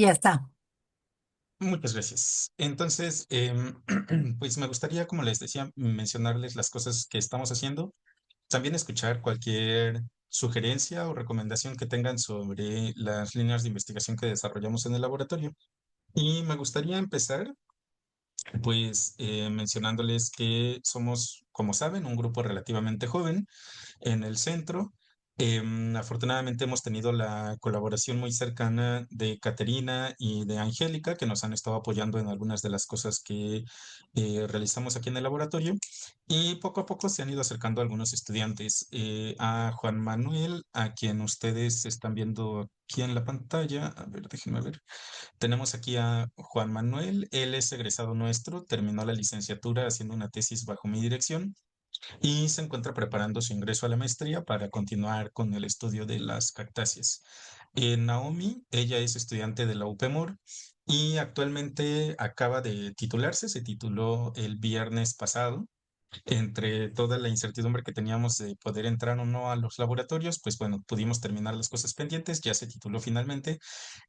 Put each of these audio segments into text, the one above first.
Ya está. Muchas gracias. Entonces, pues me gustaría, como les decía, mencionarles las cosas que estamos haciendo. También escuchar cualquier sugerencia o recomendación que tengan sobre las líneas de investigación que desarrollamos en el laboratorio. Y me gustaría empezar, pues, mencionándoles que somos, como saben, un grupo relativamente joven en el centro. Afortunadamente hemos tenido la colaboración muy cercana de Caterina y de Angélica, que nos han estado apoyando en algunas de las cosas que realizamos aquí en el laboratorio. Y poco a poco se han ido acercando algunos estudiantes. A Juan Manuel, a quien ustedes están viendo aquí en la pantalla. A ver, déjenme ver. Tenemos aquí a Juan Manuel. Él es egresado nuestro, terminó la licenciatura haciendo una tesis bajo mi dirección y se encuentra preparando su ingreso a la maestría para continuar con el estudio de las cactáceas. Naomi, ella es estudiante de la UPEMOR y actualmente acaba de titularse, se tituló el viernes pasado. Entre toda la incertidumbre que teníamos de poder entrar o no a los laboratorios, pues bueno, pudimos terminar las cosas pendientes, ya se tituló finalmente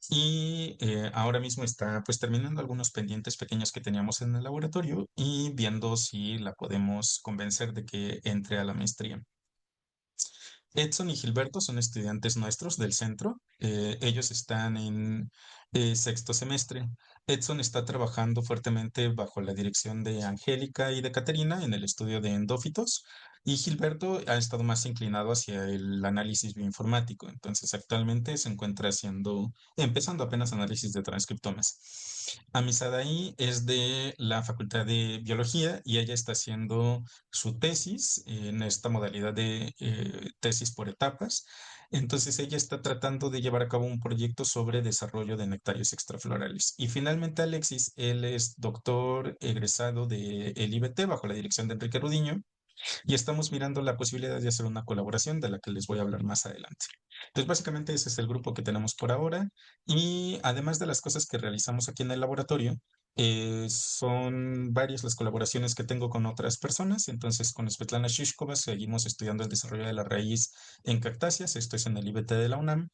y ahora mismo está pues terminando algunos pendientes pequeños que teníamos en el laboratorio y viendo si la podemos convencer de que entre a la maestría. Edson y Gilberto son estudiantes nuestros del centro. Ellos están en sexto semestre. Edson está trabajando fuertemente bajo la dirección de Angélica y de Caterina en el estudio de endófitos y Gilberto ha estado más inclinado hacia el análisis bioinformático. Entonces actualmente se encuentra empezando apenas análisis de transcriptomas. Amisadaí es de la Facultad de Biología y ella está haciendo su tesis en esta modalidad de tesis por etapas. Entonces ella está tratando de llevar a cabo un proyecto sobre desarrollo de nectarios extraflorales. Y finalmente Alexis, él es doctor egresado del IBT bajo la dirección de Enrique Rudiño y estamos mirando la posibilidad de hacer una colaboración de la que les voy a hablar más adelante. Entonces, básicamente ese es el grupo que tenemos por ahora y además de las cosas que realizamos aquí en el laboratorio, son varias las colaboraciones que tengo con otras personas. Entonces, con Svetlana Shishkova seguimos estudiando el desarrollo de la raíz en cactáceas. Esto es en el IBT de la UNAM.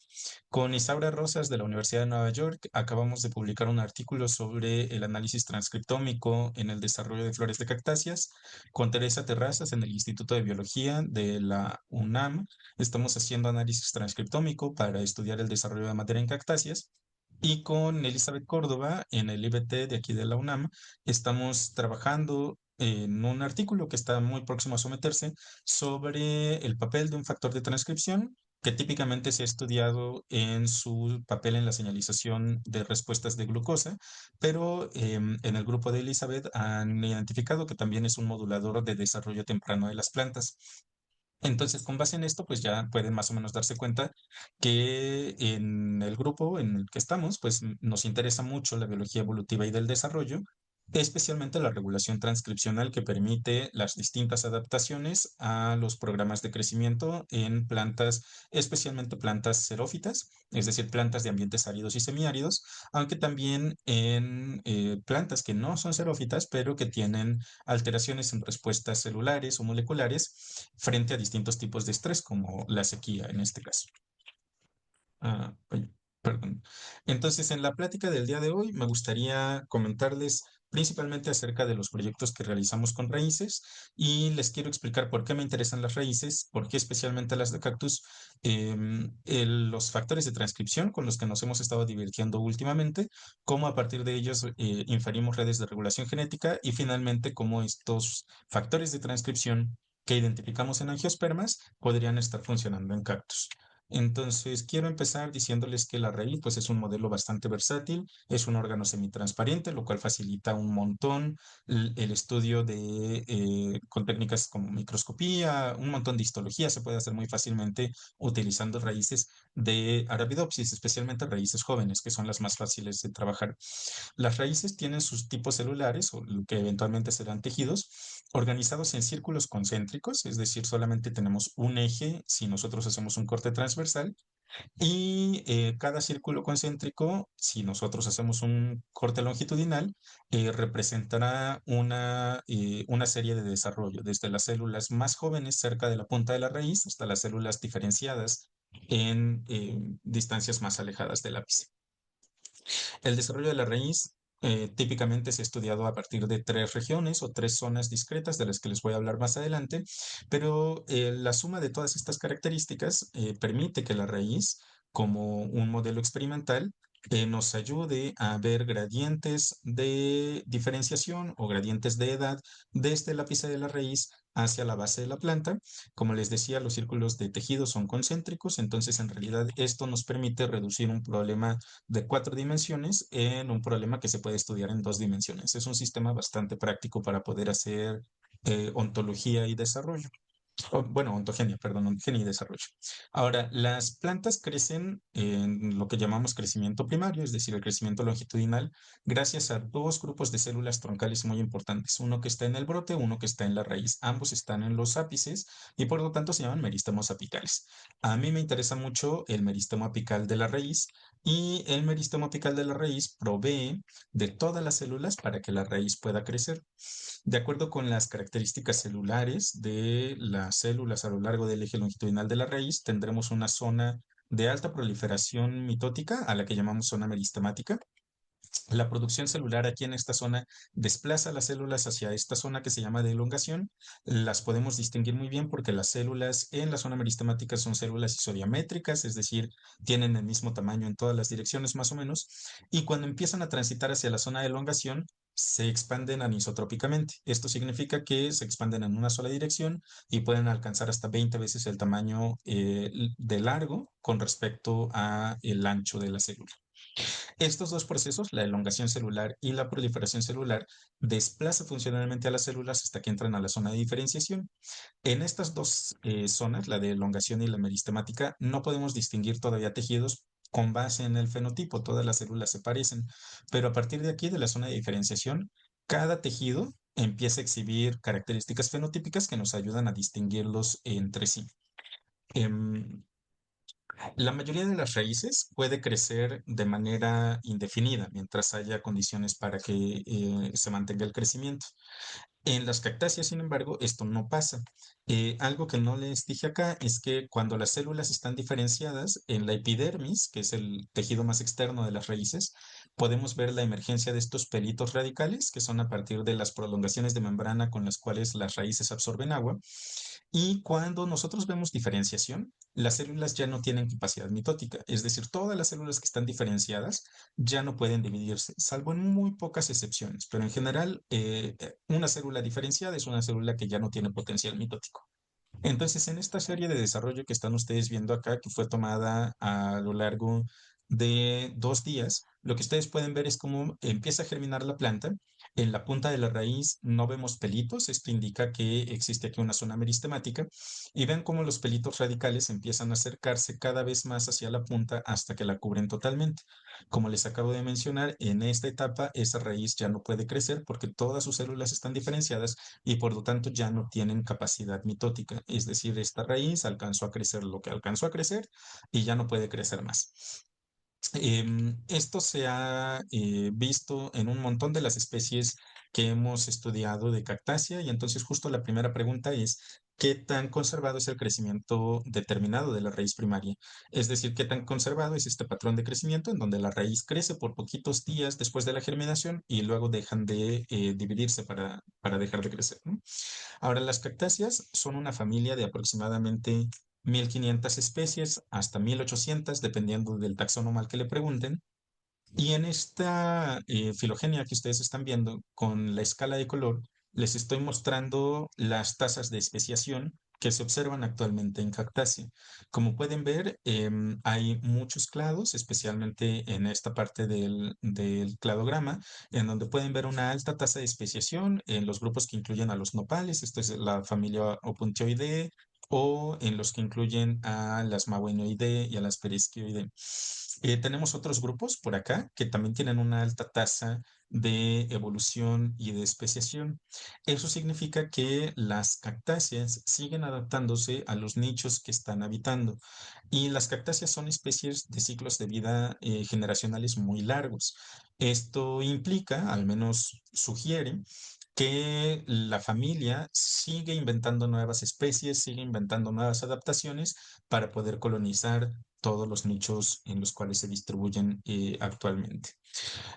Con Isaura Rosas de la Universidad de Nueva York acabamos de publicar un artículo sobre el análisis transcriptómico en el desarrollo de flores de cactáceas. Con Teresa Terrazas en el Instituto de Biología de la UNAM estamos haciendo análisis transcriptómico para estudiar el desarrollo de materia en cactáceas. Y con Elizabeth Córdoba en el IBT de aquí de la UNAM estamos trabajando en un artículo que está muy próximo a someterse sobre el papel de un factor de transcripción que típicamente se ha estudiado en su papel en la señalización de respuestas de glucosa, pero en el grupo de Elizabeth han identificado que también es un modulador de desarrollo temprano de las plantas. Entonces, con base en esto, pues ya pueden más o menos darse cuenta que en el grupo en el que estamos, pues nos interesa mucho la biología evolutiva y del desarrollo, especialmente la regulación transcripcional que permite las distintas adaptaciones a los programas de crecimiento en plantas, especialmente plantas xerófitas, es decir, plantas de ambientes áridos y semiáridos, aunque también en plantas que no son xerófitas, pero que tienen alteraciones en respuestas celulares o moleculares frente a distintos tipos de estrés, como la sequía en este caso. Ay, perdón. Entonces, en la plática del día de hoy me gustaría comentarles principalmente acerca de los proyectos que realizamos con raíces y les quiero explicar por qué me interesan las raíces, por qué especialmente las de cactus, los factores de transcripción con los que nos hemos estado divirtiendo últimamente, cómo a partir de ellos inferimos redes de regulación genética y finalmente cómo estos factores de transcripción que identificamos en angiospermas podrían estar funcionando en cactus. Entonces, quiero empezar diciéndoles que la raíz pues, es un modelo bastante versátil, es un órgano semitransparente, lo cual facilita un montón el estudio con técnicas como microscopía, un montón de histología se puede hacer muy fácilmente utilizando raíces de Arabidopsis, especialmente raíces jóvenes, que son las más fáciles de trabajar. Las raíces tienen sus tipos celulares, o lo que eventualmente serán tejidos, organizados en círculos concéntricos, es decir, solamente tenemos un eje si nosotros hacemos un corte transversal, y cada círculo concéntrico, si nosotros hacemos un corte longitudinal, representará una serie de desarrollo, desde las células más jóvenes cerca de la punta de la raíz hasta las células diferenciadas en distancias más alejadas del ápice. El desarrollo de la raíz típicamente se ha estudiado a partir de tres regiones o tres zonas discretas de las que les voy a hablar más adelante, pero la suma de todas estas características permite que la raíz, como un modelo experimental, nos ayude a ver gradientes de diferenciación o gradientes de edad desde el ápice de la raíz hacia la base de la planta. Como les decía, los círculos de tejido son concéntricos, entonces en realidad esto nos permite reducir un problema de cuatro dimensiones en un problema que se puede estudiar en dos dimensiones. Es un sistema bastante práctico para poder hacer ontología y desarrollo. Bueno, ontogenia, perdón, ontogenia y desarrollo. Ahora, las plantas crecen en lo que llamamos crecimiento primario, es decir, el crecimiento longitudinal, gracias a dos grupos de células troncales muy importantes, uno que está en el brote, uno que está en la raíz. Ambos están en los ápices y por lo tanto se llaman meristemos apicales. A mí me interesa mucho el meristemo apical de la raíz y el meristemo apical de la raíz provee de todas las células para que la raíz pueda crecer. De acuerdo con las características celulares de las células a lo largo del eje longitudinal de la raíz, tendremos una zona de alta proliferación mitótica a la que llamamos zona meristemática. La producción celular aquí en esta zona desplaza las células hacia esta zona que se llama de elongación. Las podemos distinguir muy bien porque las células en la zona meristemática son células isodiamétricas, es decir, tienen el mismo tamaño en todas las direcciones más o menos. Y cuando empiezan a transitar hacia la zona de elongación, se expanden anisotrópicamente. Esto significa que se expanden en una sola dirección y pueden alcanzar hasta 20 veces el tamaño de largo con respecto a el ancho de la célula. Estos dos procesos, la elongación celular y la proliferación celular, desplazan funcionalmente a las células hasta que entran a la zona de diferenciación. En estas dos zonas, la de elongación y la meristemática, no podemos distinguir todavía tejidos con base en el fenotipo, todas las células se parecen, pero a partir de aquí, de la zona de diferenciación, cada tejido empieza a exhibir características fenotípicas que nos ayudan a distinguirlos entre sí. Em, la mayoría de las raíces puede crecer de manera indefinida mientras haya condiciones para que se mantenga el crecimiento. En las cactáceas, sin embargo, esto no pasa. Algo que no les dije acá es que cuando las células están diferenciadas en la epidermis, que es el tejido más externo de las raíces, podemos ver la emergencia de estos pelitos radicales, que son a partir de las prolongaciones de membrana con las cuales las raíces absorben agua. Y cuando nosotros vemos diferenciación, las células ya no tienen capacidad mitótica, es decir, todas las células que están diferenciadas ya no pueden dividirse, salvo en muy pocas excepciones, pero en general una célula diferenciada es una célula que ya no tiene potencial mitótico. Entonces, en esta serie de desarrollo que están ustedes viendo acá, que fue tomada a lo largo de 2 días, lo que ustedes pueden ver es cómo empieza a germinar la planta. En la punta de la raíz no vemos pelitos, esto indica que existe aquí una zona meristemática, y ven cómo los pelitos radicales empiezan a acercarse cada vez más hacia la punta hasta que la cubren totalmente. Como les acabo de mencionar, en esta etapa esa raíz ya no puede crecer porque todas sus células están diferenciadas y por lo tanto ya no tienen capacidad mitótica. Es decir, esta raíz alcanzó a crecer lo que alcanzó a crecer y ya no puede crecer más. Esto se ha visto en un montón de las especies que hemos estudiado de cactácea y entonces justo la primera pregunta es, ¿qué tan conservado es el crecimiento determinado de la raíz primaria? Es decir, ¿qué tan conservado es este patrón de crecimiento en donde la raíz crece por poquitos días después de la germinación y luego dejan de dividirse para dejar de crecer, ¿no? Ahora, las cactáceas son una familia de aproximadamente 1500 especies hasta 1800, dependiendo del taxónomo al que le pregunten. Y en esta filogenia que ustedes están viendo con la escala de color, les estoy mostrando las tasas de especiación que se observan actualmente en cactácea. Como pueden ver, hay muchos clados, especialmente en esta parte del cladograma, en donde pueden ver una alta tasa de especiación en los grupos que incluyen a los nopales, esto es la familia Opuntioideae, o en los que incluyen a las Mabuenoideae y a las Perisquioideae. Tenemos otros grupos por acá que también tienen una alta tasa de evolución y de especiación. Eso significa que las cactáceas siguen adaptándose a los nichos que están habitando. Y las cactáceas son especies de ciclos de vida generacionales muy largos. Esto implica, al menos sugiere, que la familia sigue inventando nuevas especies, sigue inventando nuevas adaptaciones para poder colonizar todos los nichos en los cuales se distribuyen actualmente.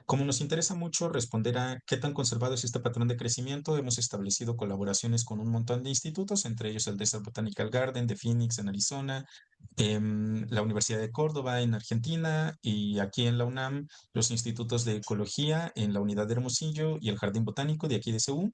Como nos interesa mucho responder a qué tan conservado es este patrón de crecimiento, hemos establecido colaboraciones con un montón de institutos, entre ellos el Desert Botanical Garden de Phoenix en Arizona, la Universidad de Córdoba en Argentina y aquí en la UNAM, los institutos de ecología en la Unidad de Hermosillo y el Jardín Botánico de aquí de CU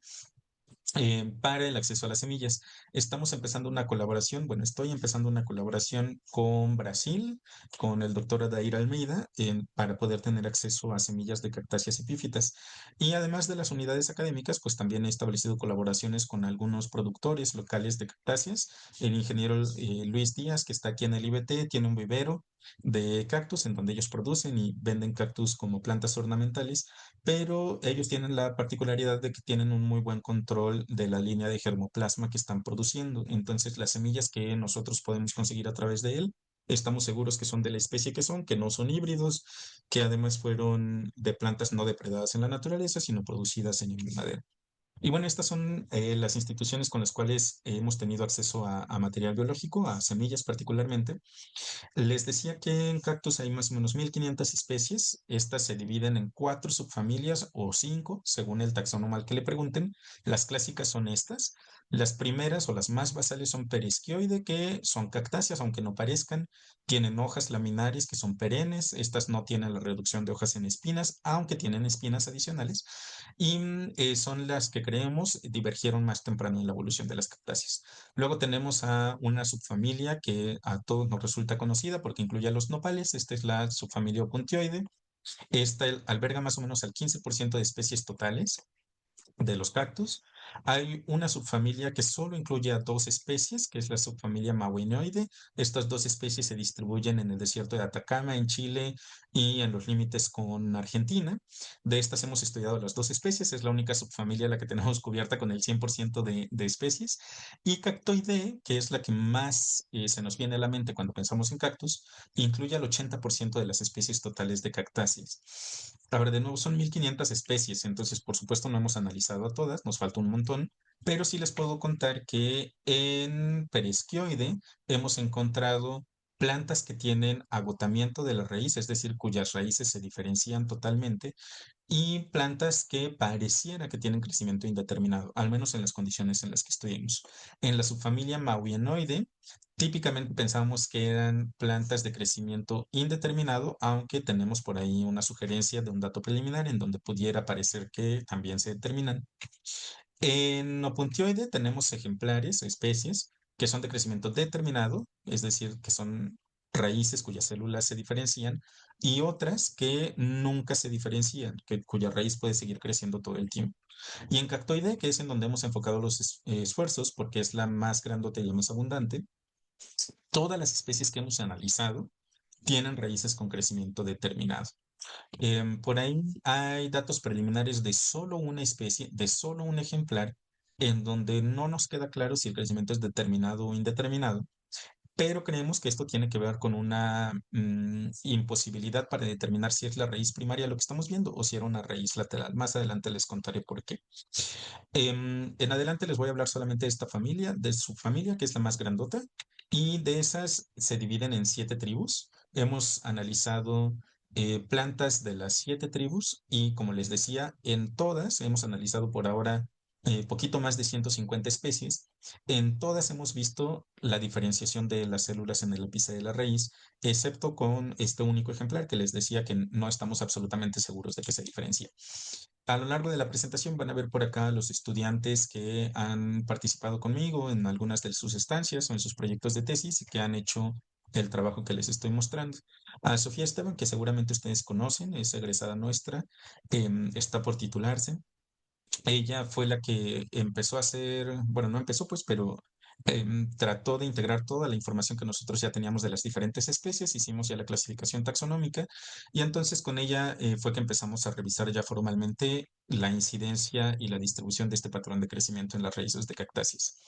para el acceso a las semillas. Estamos empezando una colaboración, bueno, estoy empezando una colaboración con Brasil, con el doctor Adair Almeida, para poder tener acceso a semillas de cactáceas epífitas. Y además de las unidades académicas, pues también he establecido colaboraciones con algunos productores locales de cactáceas. El ingeniero Luis Díaz, que está aquí en el IBT, tiene un vivero de cactus en donde ellos producen y venden cactus como plantas ornamentales, pero ellos tienen la particularidad de que tienen un muy buen control de la línea de germoplasma que están produciendo. Entonces, las semillas que nosotros podemos conseguir a través de él, estamos seguros que son de la especie que son, que no son híbridos, que además fueron de plantas no depredadas en la naturaleza, sino producidas en invernadero. Y bueno, estas son las instituciones con las cuales hemos tenido acceso a material biológico, a semillas particularmente. Les decía que en cactus hay más o menos 1500 especies. Estas se dividen en cuatro subfamilias o cinco, según el taxonomal que le pregunten. Las clásicas son estas. Las primeras o las más basales son perisquioide, que son cactáceas, aunque no parezcan. Tienen hojas laminares que son perennes. Estas no tienen la reducción de hojas en espinas, aunque tienen espinas adicionales. Y son las que creemos divergieron más temprano en la evolución de las cactáceas. Luego tenemos a una subfamilia que a todos nos resulta conocida porque incluye a los nopales. Esta es la subfamilia Opuntioide. Esta alberga más o menos al 15% de especies totales de los cactus. Hay una subfamilia que solo incluye a dos especies, que es la subfamilia Mawinoide. Estas dos especies se distribuyen en el desierto de Atacama, en Chile y en los límites con Argentina. De estas hemos estudiado las dos especies, es la única subfamilia la que tenemos cubierta con el 100% de especies. Y Cactoideae, que es la que más se nos viene a la mente cuando pensamos en cactus, incluye al 80% de las especies totales de cactáceas. Ahora, de nuevo, son 1500 especies, entonces por supuesto no hemos analizado a todas, nos falta un montón, pero sí les puedo contar que en Perisquioide hemos encontrado plantas que tienen agotamiento de la raíz, es decir, cuyas raíces se diferencian totalmente, y plantas que pareciera que tienen crecimiento indeterminado, al menos en las condiciones en las que estuvimos. En la subfamilia Mauienoide, típicamente pensábamos que eran plantas de crecimiento indeterminado, aunque tenemos por ahí una sugerencia de un dato preliminar en donde pudiera parecer que también se determinan. En Opuntioide tenemos ejemplares, especies, que son de crecimiento determinado, es decir, que son raíces cuyas células se diferencian, y otras que nunca se diferencian, cuya raíz puede seguir creciendo todo el tiempo. Y en Cactoide, que es en donde hemos enfocado los esfuerzos, porque es la más grandota y la más abundante, todas las especies que hemos analizado tienen raíces con crecimiento determinado. Por ahí hay datos preliminares de solo una especie, de solo un ejemplar, en donde no nos queda claro si el crecimiento es determinado o indeterminado, pero creemos que esto tiene que ver con una imposibilidad para determinar si es la raíz primaria lo que estamos viendo o si era una raíz lateral. Más adelante les contaré por qué. En adelante les voy a hablar solamente de esta familia, de su familia, que es la más grandota, y de esas se dividen en 7 tribus. Hemos analizado plantas de las 7 tribus y como les decía, en todas hemos analizado por ahora poquito más de 150 especies. En todas hemos visto la diferenciación de las células en el ápice de la raíz, excepto con este único ejemplar que les decía que no estamos absolutamente seguros de que se diferencia. A lo largo de la presentación van a ver por acá los estudiantes que han participado conmigo en algunas de sus estancias o en sus proyectos de tesis y que han hecho el trabajo que les estoy mostrando. A Sofía Esteban, que seguramente ustedes conocen, es egresada nuestra, está por titularse. Ella fue la que empezó a hacer, bueno, no empezó pues, pero trató de integrar toda la información que nosotros ya teníamos de las diferentes especies, hicimos ya la clasificación taxonómica y entonces con ella fue que empezamos a revisar ya formalmente la incidencia y la distribución de este patrón de crecimiento en las raíces de cactáceas.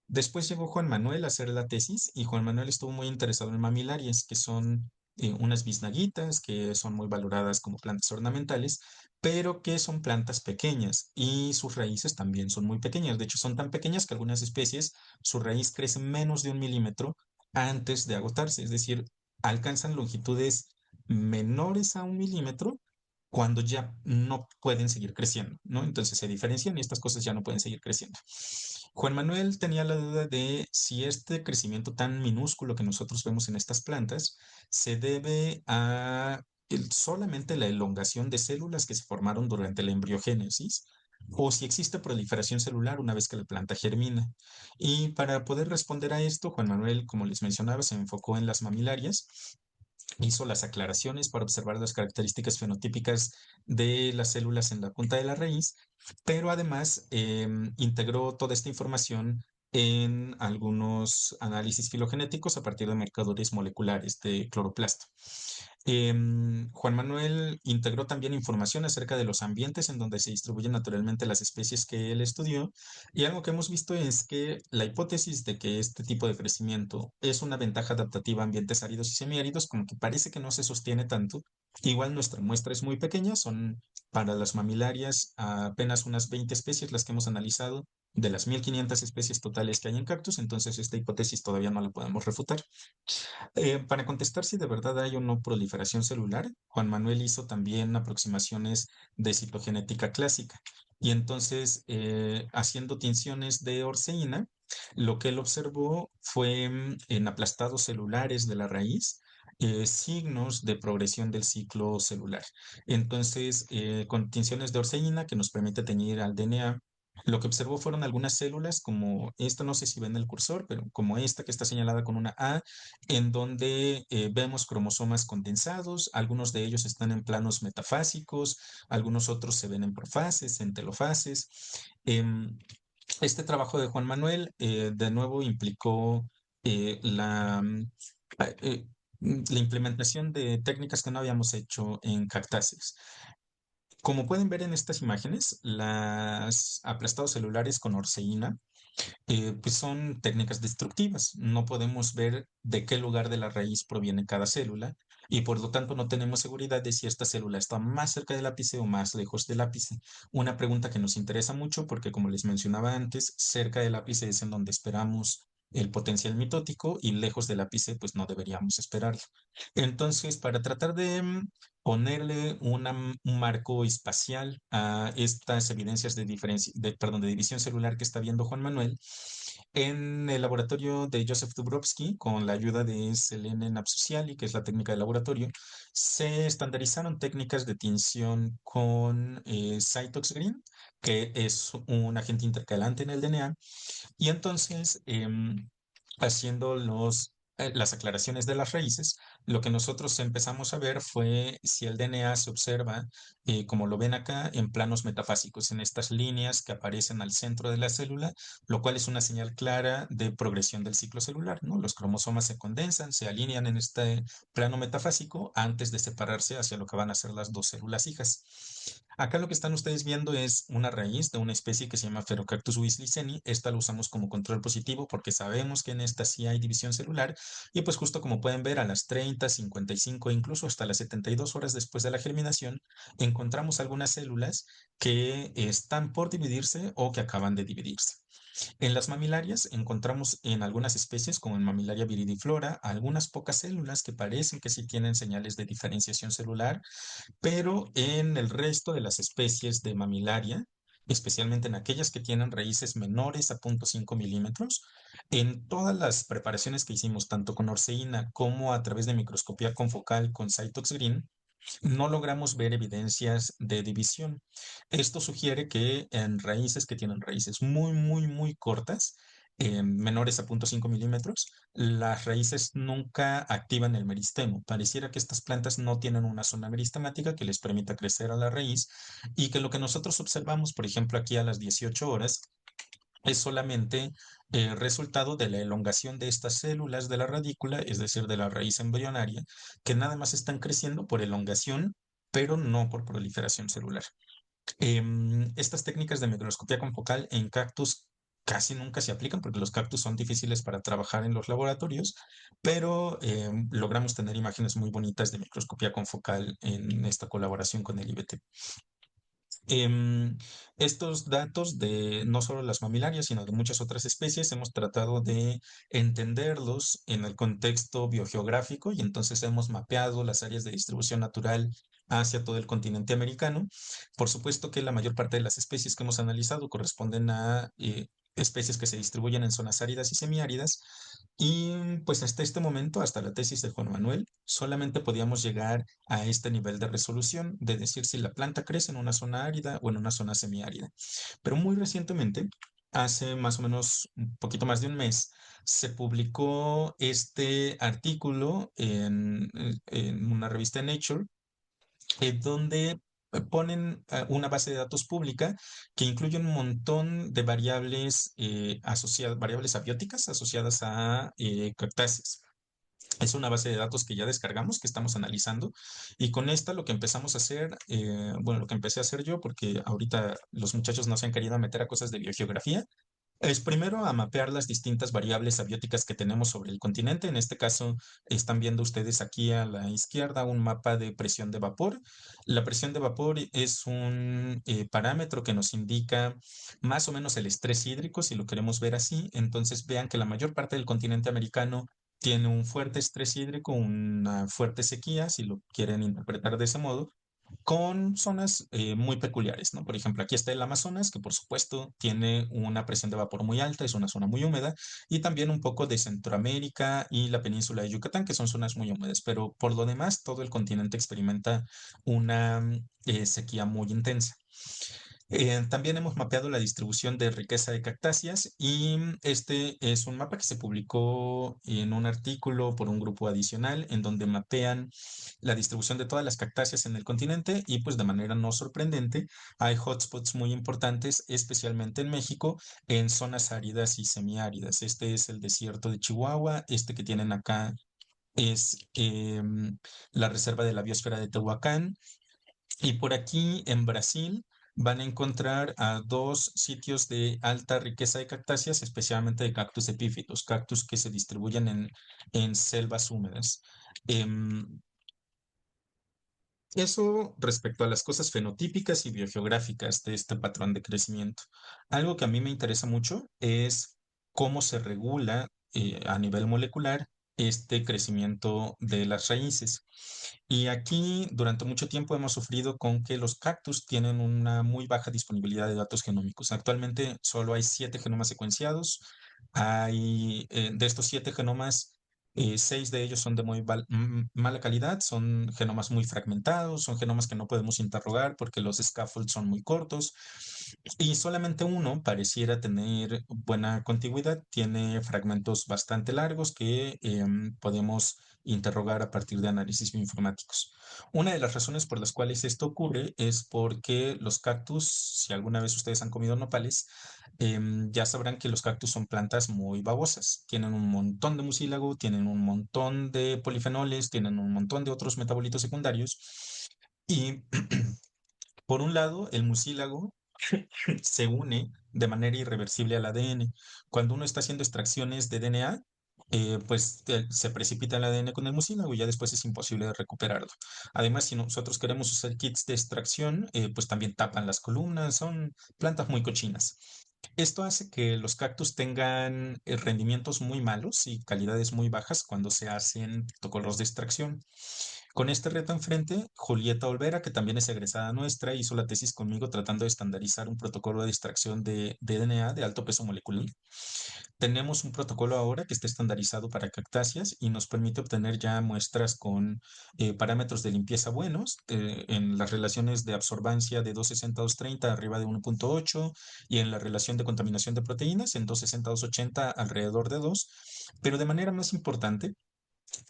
Después llegó Juan Manuel a hacer la tesis y Juan Manuel estuvo muy interesado en mamilarias, que son unas biznaguitas que son muy valoradas como plantas ornamentales, pero que son plantas pequeñas y sus raíces también son muy pequeñas. De hecho, son tan pequeñas que algunas especies, su raíz crece menos de 1 milímetro antes de agotarse. Es decir, alcanzan longitudes menores a 1 milímetro cuando ya no pueden seguir creciendo, ¿no? Entonces se diferencian y estas cosas ya no pueden seguir creciendo. Juan Manuel tenía la duda de si este crecimiento tan minúsculo que nosotros vemos en estas plantas se debe a solamente la elongación de células que se formaron durante la embriogénesis o si existe proliferación celular una vez que la planta germina. Y para poder responder a esto, Juan Manuel, como les mencionaba, se enfocó en las mamilarias, hizo las aclaraciones para observar las características fenotípicas de las células en la punta de la raíz, pero además integró toda esta información en algunos análisis filogenéticos a partir de marcadores moleculares de cloroplasto. Juan Manuel integró también información acerca de los ambientes en donde se distribuyen naturalmente las especies que él estudió, y algo que hemos visto es que la hipótesis de que este tipo de crecimiento es una ventaja adaptativa a ambientes áridos y semiáridos, como que parece que no se sostiene tanto. Igual nuestra muestra es muy pequeña, son para las mamilarias apenas unas 20 especies las que hemos analizado de las 1500 especies totales que hay en cactus, entonces esta hipótesis todavía no la podemos refutar. Para contestar si de verdad hay o no proliferación celular, Juan Manuel hizo también aproximaciones de citogenética clásica. Y entonces, haciendo tinciones de orceína, lo que él observó fue en aplastados celulares de la raíz, signos de progresión del ciclo celular. Entonces, con tinciones de orceína que nos permite teñir al DNA, lo que observó fueron algunas células como esta, no sé si ven el cursor, pero como esta que está señalada con una A, en donde vemos cromosomas condensados, algunos de ellos están en planos metafásicos, algunos otros se ven en profases, en telofases. Em, este trabajo de Juan Manuel de nuevo implicó ah, eh, la implementación de técnicas que no habíamos hecho en cactáceas. Como pueden ver en estas imágenes, las aplastados celulares con orceína pues son técnicas destructivas. No podemos ver de qué lugar de la raíz proviene cada célula y por lo tanto no tenemos seguridad de si esta célula está más cerca del ápice o más lejos del ápice. Una pregunta que nos interesa mucho porque como les mencionaba antes, cerca del ápice es en donde esperamos el potencial mitótico y lejos del ápice pues no deberíamos esperarlo. Entonces, para tratar de ponerle un marco espacial a estas evidencias de perdón, de división celular que está viendo Juan Manuel, en el laboratorio de Joseph Dubrovsky, con la ayuda de Selene Napsuciali, que es la técnica de laboratorio, se estandarizaron técnicas de tinción con Cytox Green, que es un agente intercalante en el DNA, y entonces, haciendo las aclaraciones de las raíces, lo que nosotros empezamos a ver fue si el DNA se observa, como lo ven acá, en planos metafásicos, en estas líneas que aparecen al centro de la célula, lo cual es una señal clara de progresión del ciclo celular, ¿no? Los cromosomas se condensan, se alinean en este plano metafásico antes de separarse hacia lo que van a ser las dos células hijas. Acá lo que están ustedes viendo es una raíz de una especie que se llama Ferocactus wisliseni. Esta la usamos como control positivo porque sabemos que en esta sí hay división celular y pues justo como pueden ver a las 30, 55 e incluso hasta las 72 horas después de la germinación encontramos algunas células que están por dividirse o que acaban de dividirse. En las mamilarias encontramos en algunas especies, como en Mamilaria viridiflora, algunas pocas células que parecen que sí tienen señales de diferenciación celular, pero en el resto de las especies de mamilaria, especialmente en aquellas que tienen raíces menores a 0.5 milímetros, en todas las preparaciones que hicimos, tanto con orceína como a través de microscopía confocal con Cytox Green, no logramos ver evidencias de división. Esto sugiere que en raíces que tienen raíces muy, muy, muy cortas, menores a 0.5 milímetros, las raíces nunca activan el meristemo. Pareciera que estas plantas no tienen una zona meristemática que les permita crecer a la raíz y que lo que nosotros observamos, por ejemplo, aquí a las 18 horas, es solamente resultado de la elongación de estas células de la radícula, es decir, de la raíz embrionaria, que nada más están creciendo por elongación, pero no por proliferación celular. Estas técnicas de microscopía confocal en cactus casi nunca se aplican porque los cactus son difíciles para trabajar en los laboratorios, pero logramos tener imágenes muy bonitas de microscopía confocal en esta colaboración con el IBT. Em, Estos datos de no solo las mamilarias, sino de muchas otras especies, hemos tratado de entenderlos en el contexto biogeográfico y entonces hemos mapeado las áreas de distribución natural hacia todo el continente americano. Por supuesto que la mayor parte de las especies que hemos analizado corresponden a especies que se distribuyen en zonas áridas y semiáridas. Y pues hasta este momento, hasta la tesis de Juan Manuel, solamente podíamos llegar a este nivel de resolución, de decir si la planta crece en una zona árida o en una zona semiárida. Pero muy recientemente, hace más o menos un poquito más de un mes, se publicó este artículo en una revista Nature, donde ponen una base de datos pública que incluye un montón de variables asociadas, variables abióticas asociadas a cactáceas. Es una base de datos que ya descargamos, que estamos analizando, y con esta lo que empezamos a hacer, bueno, lo que empecé a hacer yo, porque ahorita los muchachos no se han querido meter a cosas de biogeografía, es primero a mapear las distintas variables abióticas que tenemos sobre el continente. En este caso, están viendo ustedes aquí a la izquierda un mapa de presión de vapor. La presión de vapor es un parámetro que nos indica más o menos el estrés hídrico, si lo queremos ver así. Entonces, vean que la mayor parte del continente americano tiene un fuerte estrés hídrico, una fuerte sequía, si lo quieren interpretar de ese modo, con zonas muy peculiares, ¿no? Por ejemplo, aquí está el Amazonas, que por supuesto tiene una presión de vapor muy alta, es una zona muy húmeda, y también un poco de Centroamérica y la península de Yucatán, que son zonas muy húmedas, pero por lo demás todo el continente experimenta una sequía muy intensa. También hemos mapeado la distribución de riqueza de cactáceas y este es un mapa que se publicó en un artículo por un grupo adicional en donde mapean la distribución de todas las cactáceas en el continente y pues de manera no sorprendente hay hotspots muy importantes, especialmente en México, en zonas áridas y semiáridas. Este es el desierto de Chihuahua, este que tienen acá es la reserva de la biosfera de Tehuacán y por aquí en Brasil van a encontrar a dos sitios de alta riqueza de cactáceas, especialmente de cactus epífitos, cactus que se distribuyen en selvas húmedas. Em, Eso respecto a las cosas fenotípicas y biogeográficas de este patrón de crecimiento. Algo que a mí me interesa mucho es cómo se regula a nivel molecular este crecimiento de las raíces. Y aquí durante mucho tiempo hemos sufrido con que los cactus tienen una muy baja disponibilidad de datos genómicos. Actualmente solo hay 7 genomas secuenciados. De estos 7 genomas, 6 de ellos son de muy mala calidad, son genomas muy fragmentados, son genomas que no podemos interrogar porque los scaffolds son muy cortos. Y solamente uno pareciera tener buena contigüidad, tiene fragmentos bastante largos que podemos interrogar a partir de análisis bioinformáticos. Una de las razones por las cuales esto ocurre es porque los cactus, si alguna vez ustedes han comido nopales, ya sabrán que los cactus son plantas muy babosas. Tienen un montón de mucílago, tienen un montón de polifenoles, tienen un montón de otros metabolitos secundarios. Y por un lado, el mucílago se une de manera irreversible al ADN. Cuando uno está haciendo extracciones de DNA, pues se precipita el ADN con el mucílago y ya después es imposible de recuperarlo. Además, si nosotros queremos usar kits de extracción, pues también tapan las columnas, son plantas muy cochinas. Esto hace que los cactus tengan rendimientos muy malos y calidades muy bajas cuando se hacen protocolos de extracción. Con este reto enfrente, Julieta Olvera, que también es egresada nuestra, hizo la tesis conmigo tratando de estandarizar un protocolo de extracción de DNA de alto peso molecular. Tenemos un protocolo ahora que está estandarizado para cactáceas y nos permite obtener ya muestras con parámetros de limpieza buenos en las relaciones de absorbancia de 260-230 arriba de 1.8 y en la relación de contaminación de proteínas en 260-280 alrededor de 2. Pero de manera más importante,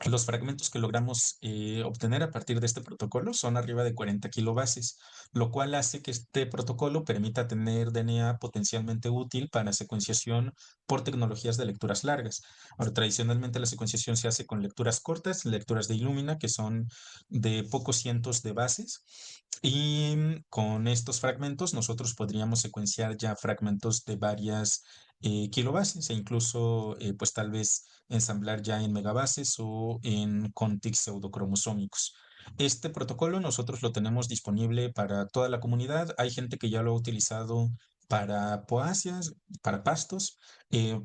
los fragmentos que logramos obtener a partir de este protocolo son arriba de 40 kilobases, lo cual hace que este protocolo permita tener DNA potencialmente útil para secuenciación por tecnologías de lecturas largas. Ahora, tradicionalmente la secuenciación se hace con lecturas cortas, lecturas de Illumina, que son de pocos cientos de bases, y con estos fragmentos nosotros podríamos secuenciar ya fragmentos de varias kilobases e incluso pues tal vez ensamblar ya en megabases o en contigs pseudocromosómicos. Este protocolo nosotros lo tenemos disponible para toda la comunidad. Hay gente que ya lo ha utilizado para poáceas, para pastos,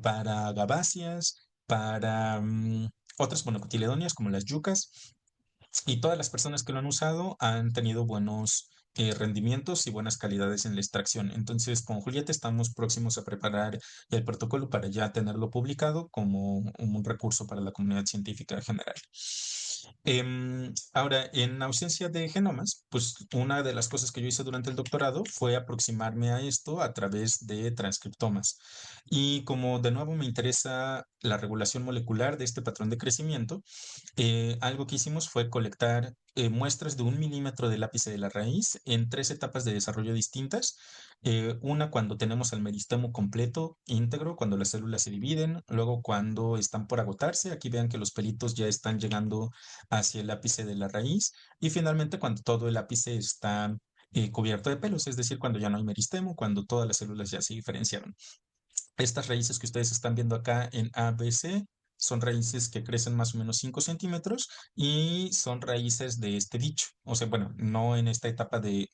para gabáceas, para otras monocotiledonias como las yucas. Y todas las personas que lo han usado han tenido buenos rendimientos y buenas calidades en la extracción. Entonces, con Julieta estamos próximos a preparar el protocolo para ya tenerlo publicado como un recurso para la comunidad científica general. Ahora, en ausencia de genomas, pues una de las cosas que yo hice durante el doctorado fue aproximarme a esto a través de transcriptomas. Y como de nuevo me interesa la regulación molecular de este patrón de crecimiento, algo que hicimos fue colectar muestras de 1 milímetro del ápice de la raíz en 3 etapas de desarrollo distintas. Una cuando tenemos el meristemo completo, íntegro, cuando las células se dividen, luego cuando están por agotarse, aquí vean que los pelitos ya están llegando hacia el ápice de la raíz, y finalmente cuando todo el ápice está cubierto de pelos, es decir, cuando ya no hay meristemo, cuando todas las células ya se diferenciaron. Estas raíces que ustedes están viendo acá en ABC son raíces que crecen más o menos 5 centímetros y son raíces de este bicho. O sea, bueno, no en esta etapa de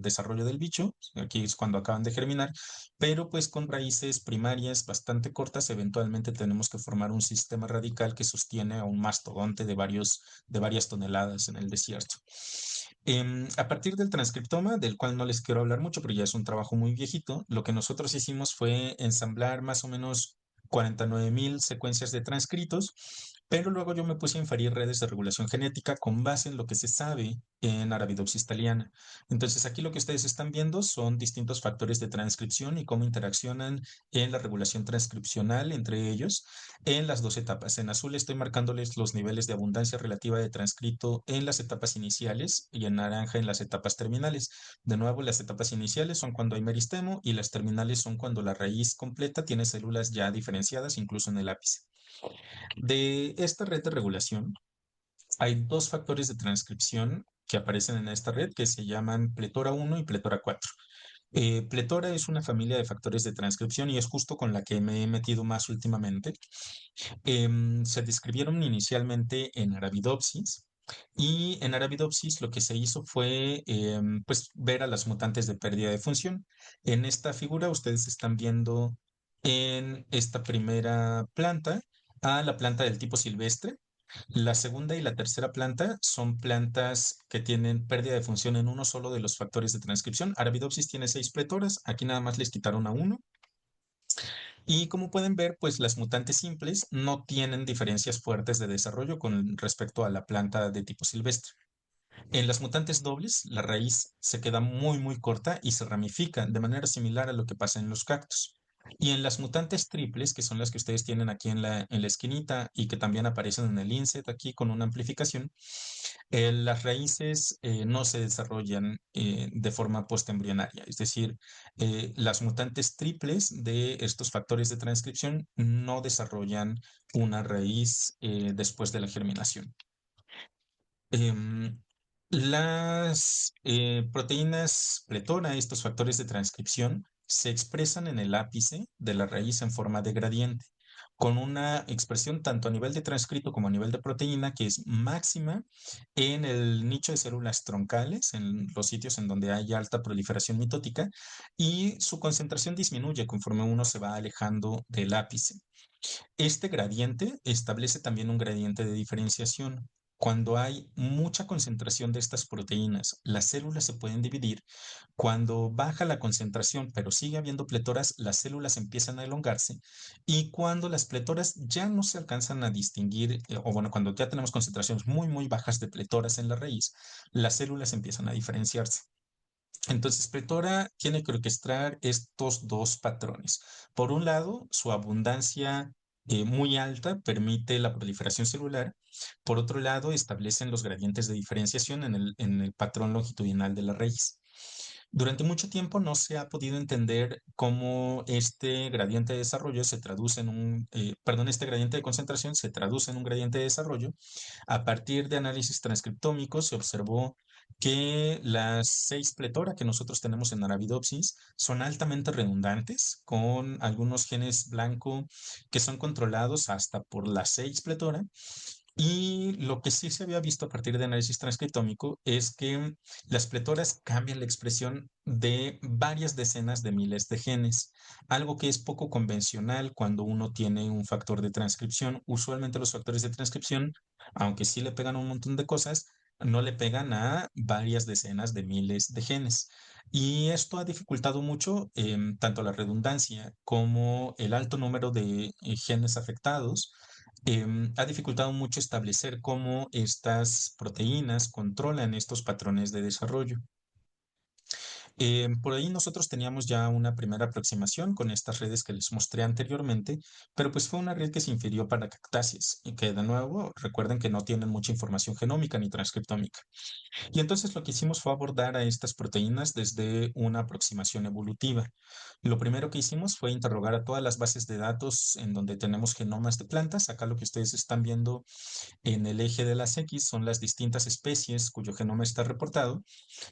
desarrollo del bicho, aquí es cuando acaban de germinar, pero pues con raíces primarias bastante cortas, eventualmente tenemos que formar un sistema radical que sostiene a un mastodonte de varias toneladas en el desierto. A partir del transcriptoma, del cual no les quiero hablar mucho, pero ya es un trabajo muy viejito, lo que nosotros hicimos fue ensamblar más o menos 49.000 secuencias de transcritos, pero luego yo me puse a inferir redes de regulación genética con base en lo que se sabe en Arabidopsis thaliana. Entonces aquí lo que ustedes están viendo son distintos factores de transcripción y cómo interaccionan en la regulación transcripcional entre ellos en las dos etapas. En azul estoy marcándoles los niveles de abundancia relativa de transcrito en las etapas iniciales y en naranja en las etapas terminales. De nuevo, las etapas iniciales son cuando hay meristemo y las terminales son cuando la raíz completa tiene células ya diferenciadas, incluso en el ápice. De esta red de regulación, hay dos factores de transcripción que aparecen en esta red que se llaman pletora 1 y pletora 4. Pletora es una familia de factores de transcripción y es justo con la que me he metido más últimamente. Se describieron inicialmente en Arabidopsis y en Arabidopsis lo que se hizo fue pues ver a las mutantes de pérdida de función. En esta figura ustedes están viendo en esta primera planta a la planta del tipo silvestre. La segunda y la tercera planta son plantas que tienen pérdida de función en uno solo de los factores de transcripción. Arabidopsis tiene 6 pletoras, aquí nada más les quitaron a uno. Y como pueden ver, pues las mutantes simples no tienen diferencias fuertes de desarrollo con respecto a la planta de tipo silvestre. En las mutantes dobles, la raíz se queda muy corta y se ramifica de manera similar a lo que pasa en los cactus. Y en las mutantes triples, que son las que ustedes tienen aquí en la esquinita y que también aparecen en el inset aquí con una amplificación, las raíces no se desarrollan de forma postembrionaria, es decir, las mutantes triples de estos factores de transcripción no desarrollan una raíz después de la germinación. Em, las proteínas pletora, estos factores de transcripción, se expresan en el ápice de la raíz en forma de gradiente, con una expresión tanto a nivel de transcrito como a nivel de proteína que es máxima en el nicho de células troncales, en los sitios en donde hay alta proliferación mitótica, y su concentración disminuye conforme uno se va alejando del ápice. Este gradiente establece también un gradiente de diferenciación. Cuando hay mucha concentración de estas proteínas, las células se pueden dividir. Cuando baja la concentración, pero sigue habiendo pletoras, las células empiezan a elongarse. Y cuando las pletoras ya no se alcanzan a distinguir, o bueno, cuando ya tenemos concentraciones muy bajas de pletoras en la raíz, las células empiezan a diferenciarse. Entonces, Pretora tiene que orquestar estos dos patrones. Por un lado, su abundancia muy alta permite la proliferación celular. Por otro lado, establecen los gradientes de diferenciación en el patrón longitudinal de la raíz. Durante mucho tiempo no se ha podido entender cómo este gradiente de desarrollo se traduce en este gradiente de concentración se traduce en un gradiente de desarrollo. A partir de análisis transcriptómicos se observó que las 6 pletora que nosotros tenemos en Arabidopsis son altamente redundantes, con algunos genes blanco que son controlados hasta por las 6 pletora Y lo que sí se había visto a partir de análisis transcriptómico es que las pletoras cambian la expresión de varias decenas de miles de genes, algo que es poco convencional cuando uno tiene un factor de transcripción. Usualmente los factores de transcripción, aunque sí le pegan a un montón de cosas, no le pegan a varias decenas de miles de genes. Y esto ha dificultado mucho tanto la redundancia como el alto número de genes afectados. Ha dificultado mucho establecer cómo estas proteínas controlan estos patrones de desarrollo. Por ahí nosotros teníamos ya una primera aproximación con estas redes que les mostré anteriormente, pero pues fue una red que se infirió para cactáceas y que de nuevo recuerden que no tienen mucha información genómica ni transcriptómica. Y entonces lo que hicimos fue abordar a estas proteínas desde una aproximación evolutiva. Lo primero que hicimos fue interrogar a todas las bases de datos en donde tenemos genomas de plantas. Acá lo que ustedes están viendo en el eje de las X son las distintas especies cuyo genoma está reportado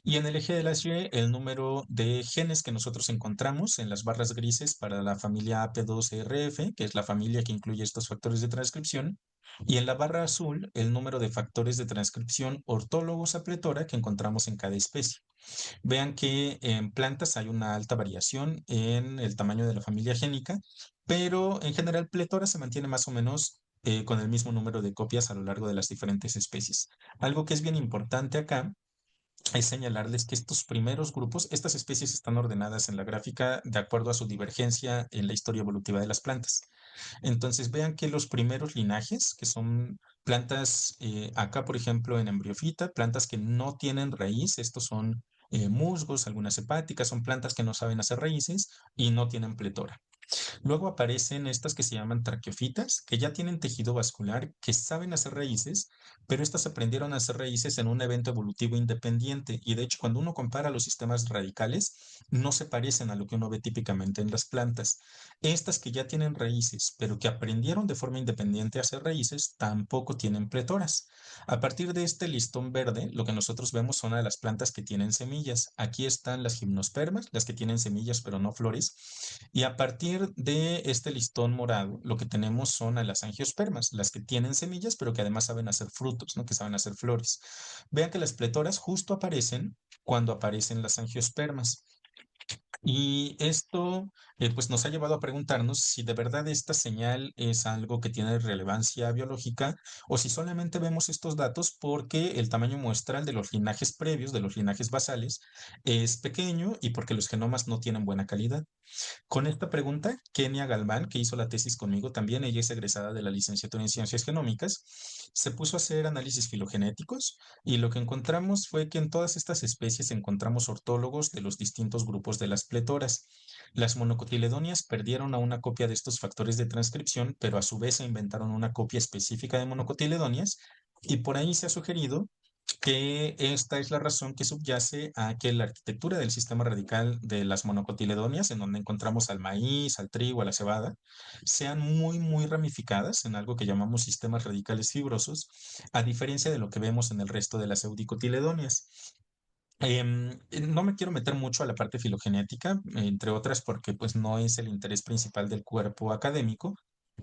y en el eje de las Y el número de genes que nosotros encontramos en las barras grises para la familia AP2RF, que es la familia que incluye estos factores de transcripción, y en la barra azul el número de factores de transcripción ortólogos a pletora que encontramos en cada especie. Vean que en plantas hay una alta variación en el tamaño de la familia génica, pero en general pletora se mantiene más o menos con el mismo número de copias a lo largo de las diferentes especies. Algo que es bien importante acá es señalarles que estos primeros grupos, estas especies están ordenadas en la gráfica de acuerdo a su divergencia en la historia evolutiva de las plantas. Entonces vean que los primeros linajes, que son plantas, acá por ejemplo en embriofita, plantas que no tienen raíz, estos son musgos, algunas hepáticas, son plantas que no saben hacer raíces y no tienen pletora. Luego aparecen estas que se llaman traqueofitas, que ya tienen tejido vascular, que saben hacer raíces, pero estas aprendieron a hacer raíces en un evento evolutivo independiente. Y de hecho, cuando uno compara los sistemas radicales, no se parecen a lo que uno ve típicamente en las plantas. Estas que ya tienen raíces, pero que aprendieron de forma independiente a hacer raíces, tampoco tienen pletoras. A partir de este listón verde, lo que nosotros vemos son a las plantas que tienen semillas. Aquí están las gimnospermas, las que tienen semillas pero no flores. Y a partir de este listón morado, lo que tenemos son a las angiospermas, las que tienen semillas, pero que además saben hacer frutos, ¿no? Que saben hacer flores. Vean que las pletoras justo aparecen cuando aparecen las angiospermas. Y esto pues nos ha llevado a preguntarnos si de verdad esta señal es algo que tiene relevancia biológica o si solamente vemos estos datos porque el tamaño muestral de los linajes previos, de los linajes basales, es pequeño y porque los genomas no tienen buena calidad. Con esta pregunta, Kenia Galván, que hizo la tesis conmigo también, ella es egresada de la licenciatura en Ciencias Genómicas, se puso a hacer análisis filogenéticos y lo que encontramos fue que en todas estas especies encontramos ortólogos de los distintos grupos de las pletoras. Las monocotiledonias perdieron a una copia de estos factores de transcripción, pero a su vez se inventaron una copia específica de monocotiledonias y por ahí se ha sugerido que esta es la razón que subyace a que la arquitectura del sistema radical de las monocotiledonias, en donde encontramos al maíz, al trigo, a la cebada, sean muy ramificadas en algo que llamamos sistemas radicales fibrosos, a diferencia de lo que vemos en el resto de las eudicotiledonias. No me quiero meter mucho a la parte filogenética, entre otras porque pues no es el interés principal del cuerpo académico,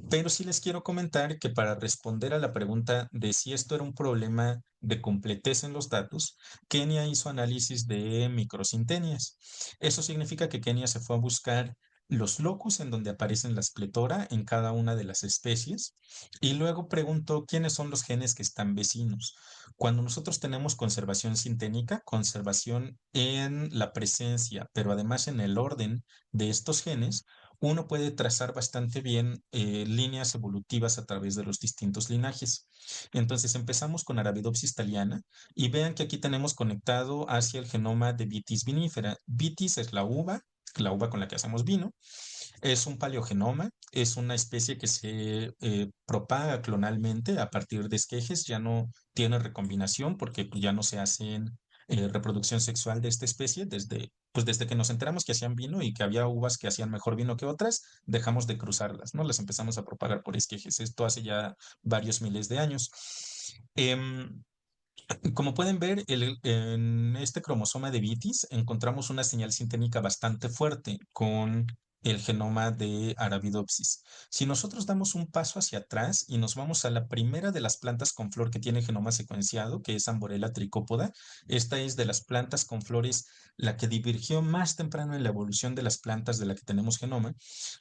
pero sí les quiero comentar que para responder a la pregunta de si esto era un problema de completez en los datos, Kenia hizo análisis de microcintenias. Eso significa que Kenia se fue a buscar los locus en donde aparecen las pletora en cada una de las especies y luego preguntó quiénes son los genes que están vecinos. Cuando nosotros tenemos conservación sinténica, conservación en la presencia, pero además en el orden de estos genes, uno puede trazar bastante bien líneas evolutivas a través de los distintos linajes. Entonces empezamos con Arabidopsis thaliana y vean que aquí tenemos conectado hacia el genoma de Vitis vinifera. Vitis es la uva con la que hacemos vino. Es un paleogenoma, es una especie que se propaga clonalmente a partir de esquejes, ya no tiene recombinación porque pues, ya no se hacen reproducción sexual de esta especie desde que nos enteramos que hacían vino y que había uvas que hacían mejor vino que otras, dejamos de cruzarlas, ¿no? Las empezamos a propagar por esquejes. Esto hace ya varios miles de años. Em, Como pueden ver, en este cromosoma de Vitis encontramos una señal sintética bastante fuerte con el genoma de Arabidopsis. Si nosotros damos un paso hacia atrás y nos vamos a la primera de las plantas con flor que tiene genoma secuenciado, que es Amborella tricópoda, esta es de las plantas con flores la que divergió más temprano en la evolución de las plantas de la que tenemos genoma.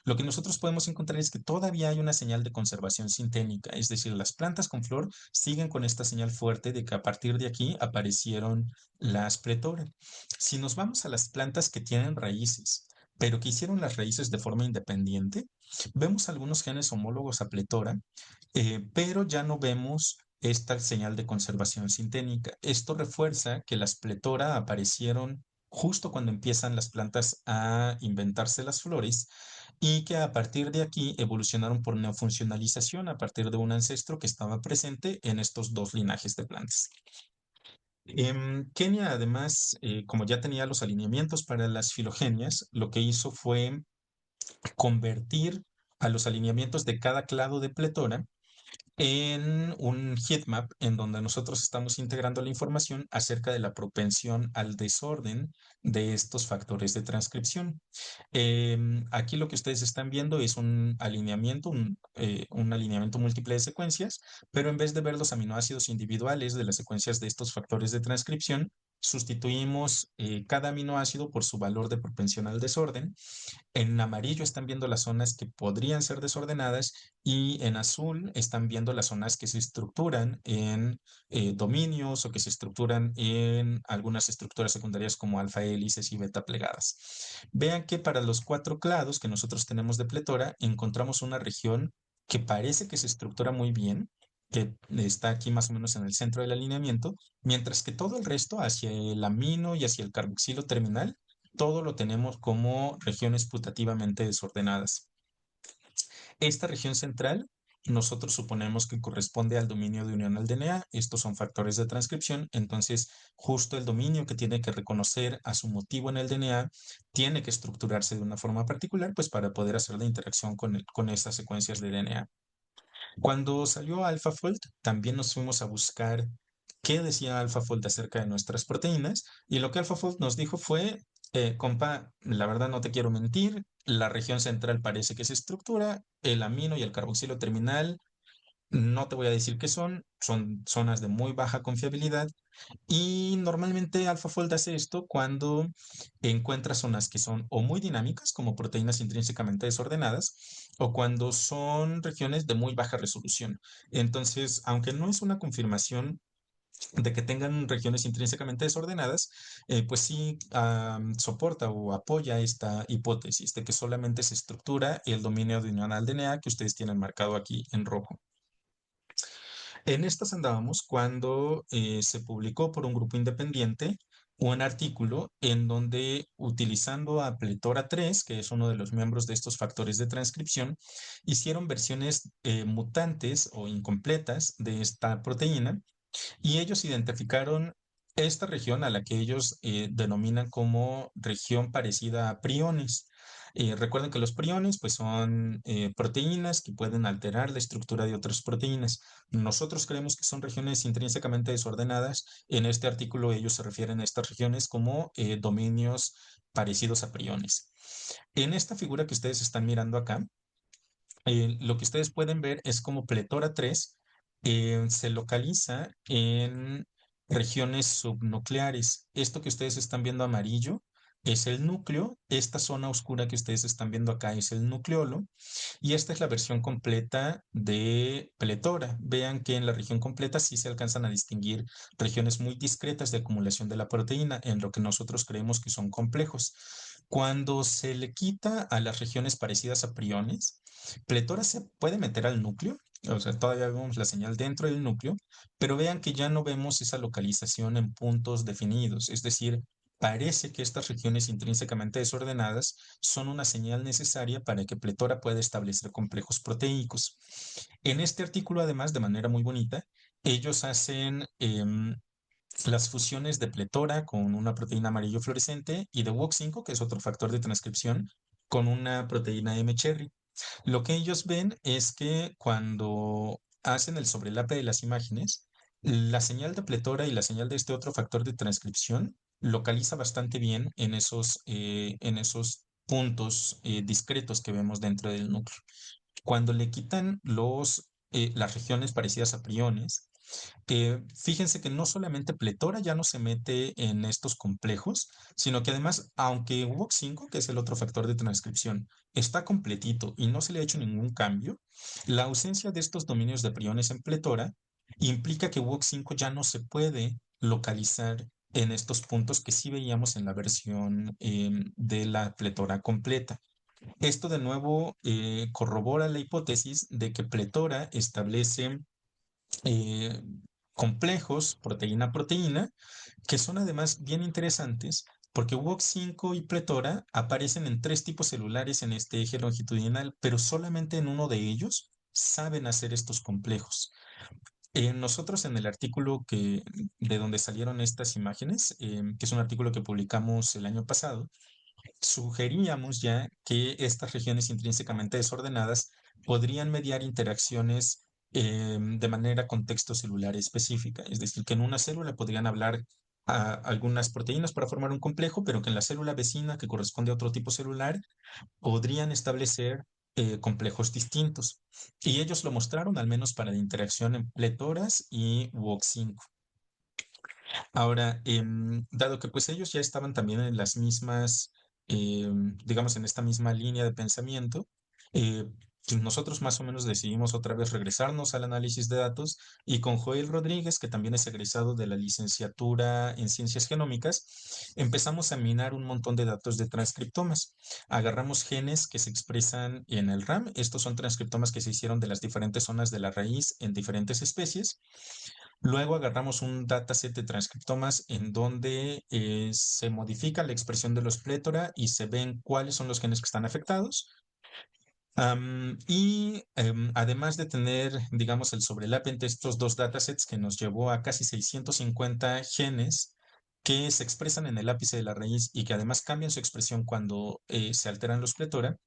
Lo que nosotros podemos encontrar es que todavía hay una señal de conservación sinténica, es decir, las plantas con flor siguen con esta señal fuerte de que a partir de aquí aparecieron las pletora. Si nos vamos a las plantas que tienen raíces, pero que hicieron las raíces de forma independiente, vemos algunos genes homólogos a pletora, pero ya no vemos esta señal de conservación sintética. Esto refuerza que las pletora aparecieron justo cuando empiezan las plantas a inventarse las flores y que a partir de aquí evolucionaron por neofuncionalización a partir de un ancestro que estaba presente en estos dos linajes de plantas. Kenia, además, como ya tenía los alineamientos para las filogenias, lo que hizo fue convertir a los alineamientos de cada clado de pletora en un heatmap en donde nosotros estamos integrando la información acerca de la propensión al desorden de estos factores de transcripción. Aquí lo que ustedes están viendo es un alineamiento múltiple de secuencias, pero en vez de ver los aminoácidos individuales de las secuencias de estos factores de transcripción, sustituimos cada aminoácido por su valor de propensión al desorden. En amarillo están viendo las zonas que podrían ser desordenadas y en azul están viendo las zonas que se estructuran en dominios o que se estructuran en algunas estructuras secundarias como alfa hélices y beta plegadas. Vean que para los cuatro clados que nosotros tenemos de pletora encontramos una región que parece que se estructura muy bien, que está aquí más o menos en el centro del alineamiento, mientras que todo el resto hacia el amino y hacia el carboxilo terminal todo lo tenemos como regiones putativamente desordenadas. Esta región central nosotros suponemos que corresponde al dominio de unión al DNA. Estos son factores de transcripción. Entonces, justo el dominio que tiene que reconocer a su motivo en el DNA tiene que estructurarse de una forma particular, pues para poder hacer la interacción con estas secuencias de DNA. Cuando salió AlphaFold, también nos fuimos a buscar qué decía AlphaFold acerca de nuestras proteínas y lo que AlphaFold nos dijo fue, compa, la verdad no te quiero mentir, la región central parece que se estructura, el amino y el carboxilo terminal, no te voy a decir qué son zonas de muy baja confiabilidad y normalmente AlphaFold hace esto cuando encuentra zonas que son o muy dinámicas, como proteínas intrínsecamente desordenadas, o cuando son regiones de muy baja resolución. Entonces, aunque no es una confirmación de que tengan regiones intrínsecamente desordenadas, pues sí soporta o apoya esta hipótesis de que solamente se estructura el dominio de unión al DNA que ustedes tienen marcado aquí en rojo. En estas andábamos cuando se publicó por un grupo independiente un artículo en donde utilizando a Pletora 3, que es uno de los miembros de estos factores de transcripción, hicieron versiones mutantes o incompletas de esta proteína y ellos identificaron esta región a la que ellos denominan como región parecida a priones. Recuerden que los priones pues, son proteínas que pueden alterar la estructura de otras proteínas. Nosotros creemos que son regiones intrínsecamente desordenadas. En este artículo ellos se refieren a estas regiones como dominios parecidos a priones. En esta figura que ustedes están mirando acá, lo que ustedes pueden ver es como Pletora 3 se localiza en regiones subnucleares. Esto que ustedes están viendo amarillo es el núcleo, esta zona oscura que ustedes están viendo acá es el nucleolo y esta es la versión completa de Pletora. Vean que en la región completa sí se alcanzan a distinguir regiones muy discretas de acumulación de la proteína, en lo que nosotros creemos que son complejos. Cuando se le quita a las regiones parecidas a priones, Pletora se puede meter al núcleo, o sea, todavía vemos la señal dentro del núcleo, pero vean que ya no vemos esa localización en puntos definidos, es decir, parece que estas regiones intrínsecamente desordenadas son una señal necesaria para que Pletora pueda establecer complejos proteicos. En este artículo, además, de manera muy bonita, ellos hacen las fusiones de Pletora con una proteína amarillo fluorescente y de WOX5, que es otro factor de transcripción, con una proteína M-cherry. Lo que ellos ven es que cuando hacen el sobrelape de las imágenes, la señal de pletora y la señal de este otro factor de transcripción localiza bastante bien en esos puntos discretos que vemos dentro del núcleo. Cuando le quitan las regiones parecidas a priones, fíjense que no solamente Pletora ya no se mete en estos complejos, sino que además, aunque WOX5, que es el otro factor de transcripción, está completito y no se le ha hecho ningún cambio, la ausencia de estos dominios de priones en Pletora implica que WOX5 ya no se puede localizar en estos puntos que sí veíamos en la versión de la Pletora completa. Esto de nuevo corrobora la hipótesis de que Pletora establece eh, complejos proteína-proteína, que son además bien interesantes porque WOX5 y Pletora aparecen en tres tipos celulares en este eje longitudinal, pero solamente en uno de ellos saben hacer estos complejos. Nosotros en el artículo de donde salieron estas imágenes, que es un artículo que publicamos el año pasado, sugeríamos ya que estas regiones intrínsecamente desordenadas podrían mediar interacciones de manera contexto celular específica, es decir, que en una célula podrían hablar a algunas proteínas para formar un complejo, pero que en la célula vecina, que corresponde a otro tipo celular, podrían establecer complejos distintos. Y ellos lo mostraron al menos para la interacción en pletoras y WOX5. Ahora, dado que pues ellos ya estaban también en las mismas, digamos, en esta misma línea de pensamiento, eh, pues nosotros más o menos decidimos otra vez regresarnos al análisis de datos y con Joel Rodríguez, que también es egresado de la licenciatura en Ciencias Genómicas, empezamos a minar un montón de datos de transcriptomas. Agarramos genes que se expresan en el RAM. Estos son transcriptomas que se hicieron de las diferentes zonas de la raíz en diferentes especies. Luego agarramos un dataset de transcriptomas en donde se modifica la expresión de los plétora y se ven cuáles son los genes que están afectados. Además de tener, digamos, el sobrelap entre estos dos datasets que nos llevó a casi 650 genes que se expresan en el ápice de la raíz y que además cambian su expresión cuando se alteran los plétora,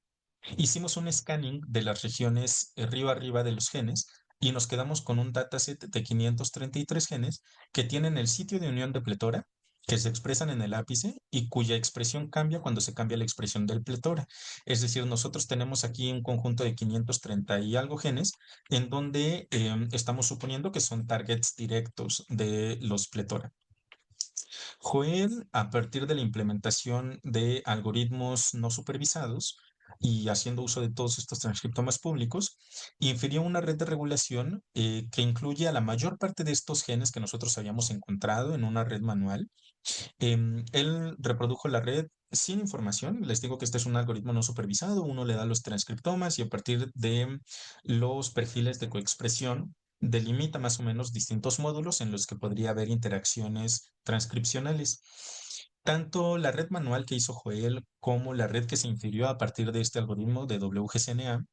hicimos un scanning de las regiones río arriba de los genes y nos quedamos con un dataset de 533 genes que tienen el sitio de unión de pletora, que se expresan en el ápice y cuya expresión cambia cuando se cambia la expresión del pletora. Es decir, nosotros tenemos aquí un conjunto de 530 y algo genes en donde estamos suponiendo que son targets directos de los pletora. Joel, a partir de la implementación de algoritmos no supervisados y haciendo uso de todos estos transcriptomas públicos, infirió una red de regulación que incluye a la mayor parte de estos genes que nosotros habíamos encontrado en una red manual. Él reprodujo la red sin información. Les digo que este es un algoritmo no supervisado. Uno le da los transcriptomas y a partir de los perfiles de coexpresión delimita más o menos distintos módulos en los que podría haber interacciones transcripcionales. Tanto la red manual que hizo Joel como la red que se infirió a partir de este algoritmo de WGCNA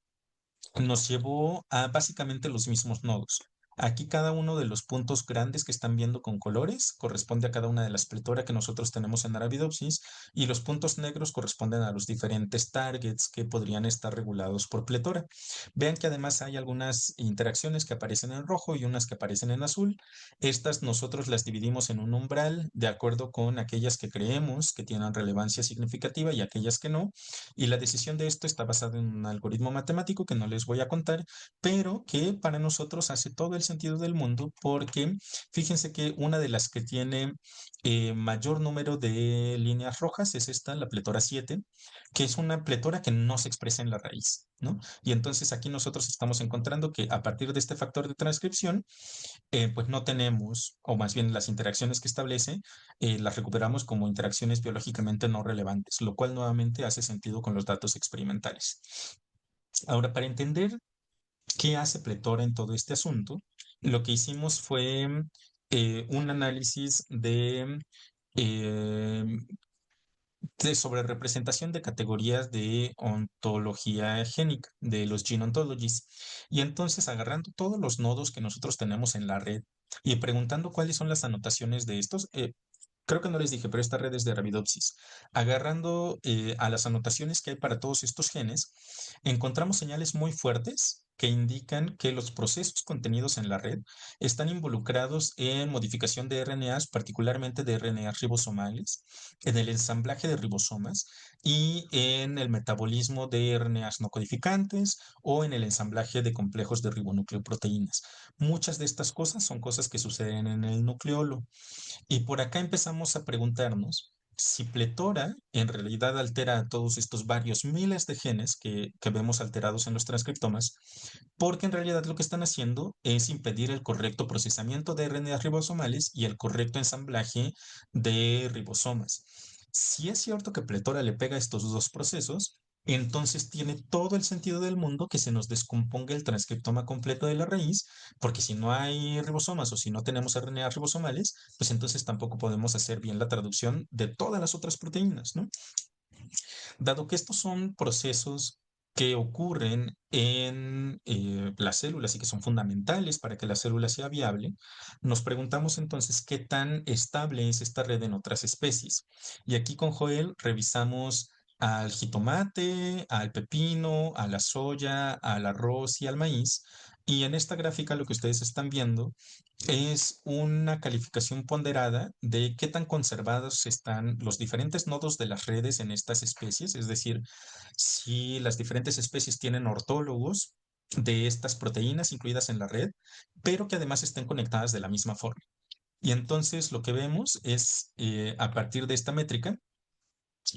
nos llevó a básicamente los mismos nodos. Aquí cada uno de los puntos grandes que están viendo con colores corresponde a cada una de las pletora que nosotros tenemos en Arabidopsis y los puntos negros corresponden a los diferentes targets que podrían estar regulados por pletora. Vean que además hay algunas interacciones que aparecen en rojo y unas que aparecen en azul. Estas nosotros las dividimos en un umbral de acuerdo con aquellas que creemos que tienen relevancia significativa y aquellas que no. Y la decisión de esto está basada en un algoritmo matemático que no les voy a contar, pero que para nosotros hace todo el sentido del mundo porque fíjense que una de las que tiene mayor número de líneas rojas es esta, la pletora 7, que es una pletora que no se expresa en la raíz, ¿no? Y entonces aquí nosotros estamos encontrando que a partir de este factor de transcripción, pues no tenemos, o más bien las interacciones que establece, las recuperamos como interacciones biológicamente no relevantes, lo cual nuevamente hace sentido con los datos experimentales. Ahora, para entender qué hace Pletora en todo este asunto, lo que hicimos fue un análisis eh, sobre representación de categorías de ontología génica, de los gene ontologies. Y entonces, agarrando todos los nodos que nosotros tenemos en la red y preguntando cuáles son las anotaciones de estos, creo que no les dije, pero esta red es de Arabidopsis. Agarrando a las anotaciones que hay para todos estos genes, encontramos señales muy fuertes que indican que los procesos contenidos en la red están involucrados en modificación de RNAs, particularmente de RNAs ribosomales, en el ensamblaje de ribosomas y en el metabolismo de RNAs no codificantes o en el ensamblaje de complejos de ribonucleoproteínas. Muchas de estas cosas son cosas que suceden en el nucleolo. Y por acá empezamos a preguntarnos si Pletora en realidad altera todos estos varios miles de genes que vemos alterados en los transcriptomas, porque en realidad lo que están haciendo es impedir el correcto procesamiento de RNAs ribosomales y el correcto ensamblaje de ribosomas. Si es cierto que Pletora le pega a estos dos procesos, entonces tiene todo el sentido del mundo que se nos descomponga el transcriptoma completo de la raíz, porque si no hay ribosomas o si no tenemos RNAs ribosomales, pues entonces tampoco podemos hacer bien la traducción de todas las otras proteínas, ¿no? Dado que estos son procesos que ocurren en las células y que son fundamentales para que la célula sea viable, nos preguntamos entonces qué tan estable es esta red en otras especies. Y aquí con Joel revisamos al jitomate, al pepino, a la soya, al arroz y al maíz. Y en esta gráfica lo que ustedes están viendo es una calificación ponderada de qué tan conservados están los diferentes nodos de las redes en estas especies, es decir, si las diferentes especies tienen ortólogos de estas proteínas incluidas en la red, pero que además estén conectadas de la misma forma. Y entonces lo que vemos es, a partir de esta métrica,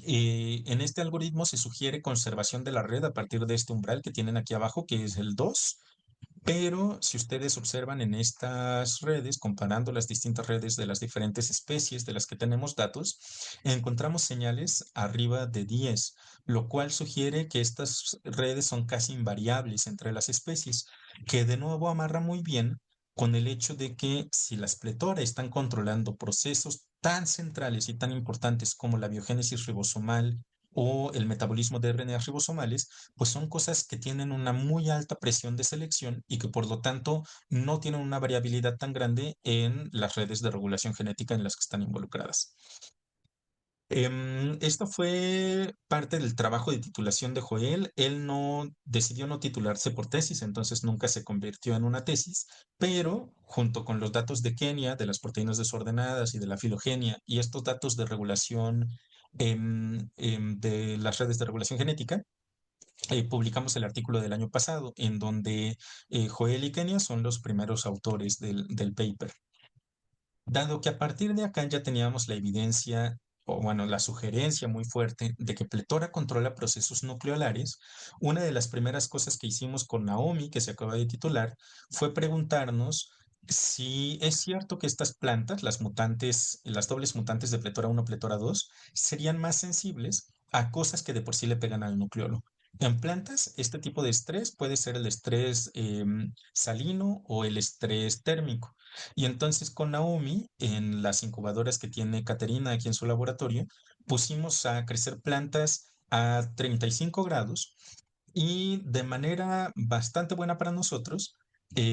en este algoritmo se sugiere conservación de la red a partir de este umbral que tienen aquí abajo, que es el 2. Pero si ustedes observan en estas redes, comparando las distintas redes de las diferentes especies de las que tenemos datos, encontramos señales arriba de 10, lo cual sugiere que estas redes son casi invariables entre las especies, que de nuevo amarra muy bien con el hecho de que si las pletora están controlando procesos tan centrales y tan importantes como la biogénesis ribosomal o el metabolismo de RNAs ribosomales, pues son cosas que tienen una muy alta presión de selección y que por lo tanto no tienen una variabilidad tan grande en las redes de regulación genética en las que están involucradas. Esto fue parte del trabajo de titulación de Joel. Él no decidió no titularse por tesis, entonces nunca se convirtió en una tesis, pero junto con los datos de Kenia, de las proteínas desordenadas y de la filogenia, y estos datos de regulación de las redes de regulación genética, publicamos el artículo del año pasado, en donde Joel y Kenia son los primeros autores del paper. Dado que a partir de acá ya teníamos la evidencia, o bueno, la sugerencia muy fuerte de que Pletora controla procesos nucleolares, una de las primeras cosas que hicimos con Naomi, que se acaba de titular, fue preguntarnos si es cierto que estas plantas, las mutantes, las dobles mutantes de Pletora 1, Pletora 2, serían más sensibles a cosas que de por sí le pegan al nucleolo. En plantas, este tipo de estrés puede ser el estrés salino o el estrés térmico. Y entonces con Naomi, en las incubadoras que tiene Caterina aquí en su laboratorio, pusimos a crecer plantas a 35 grados y de manera bastante buena para nosotros,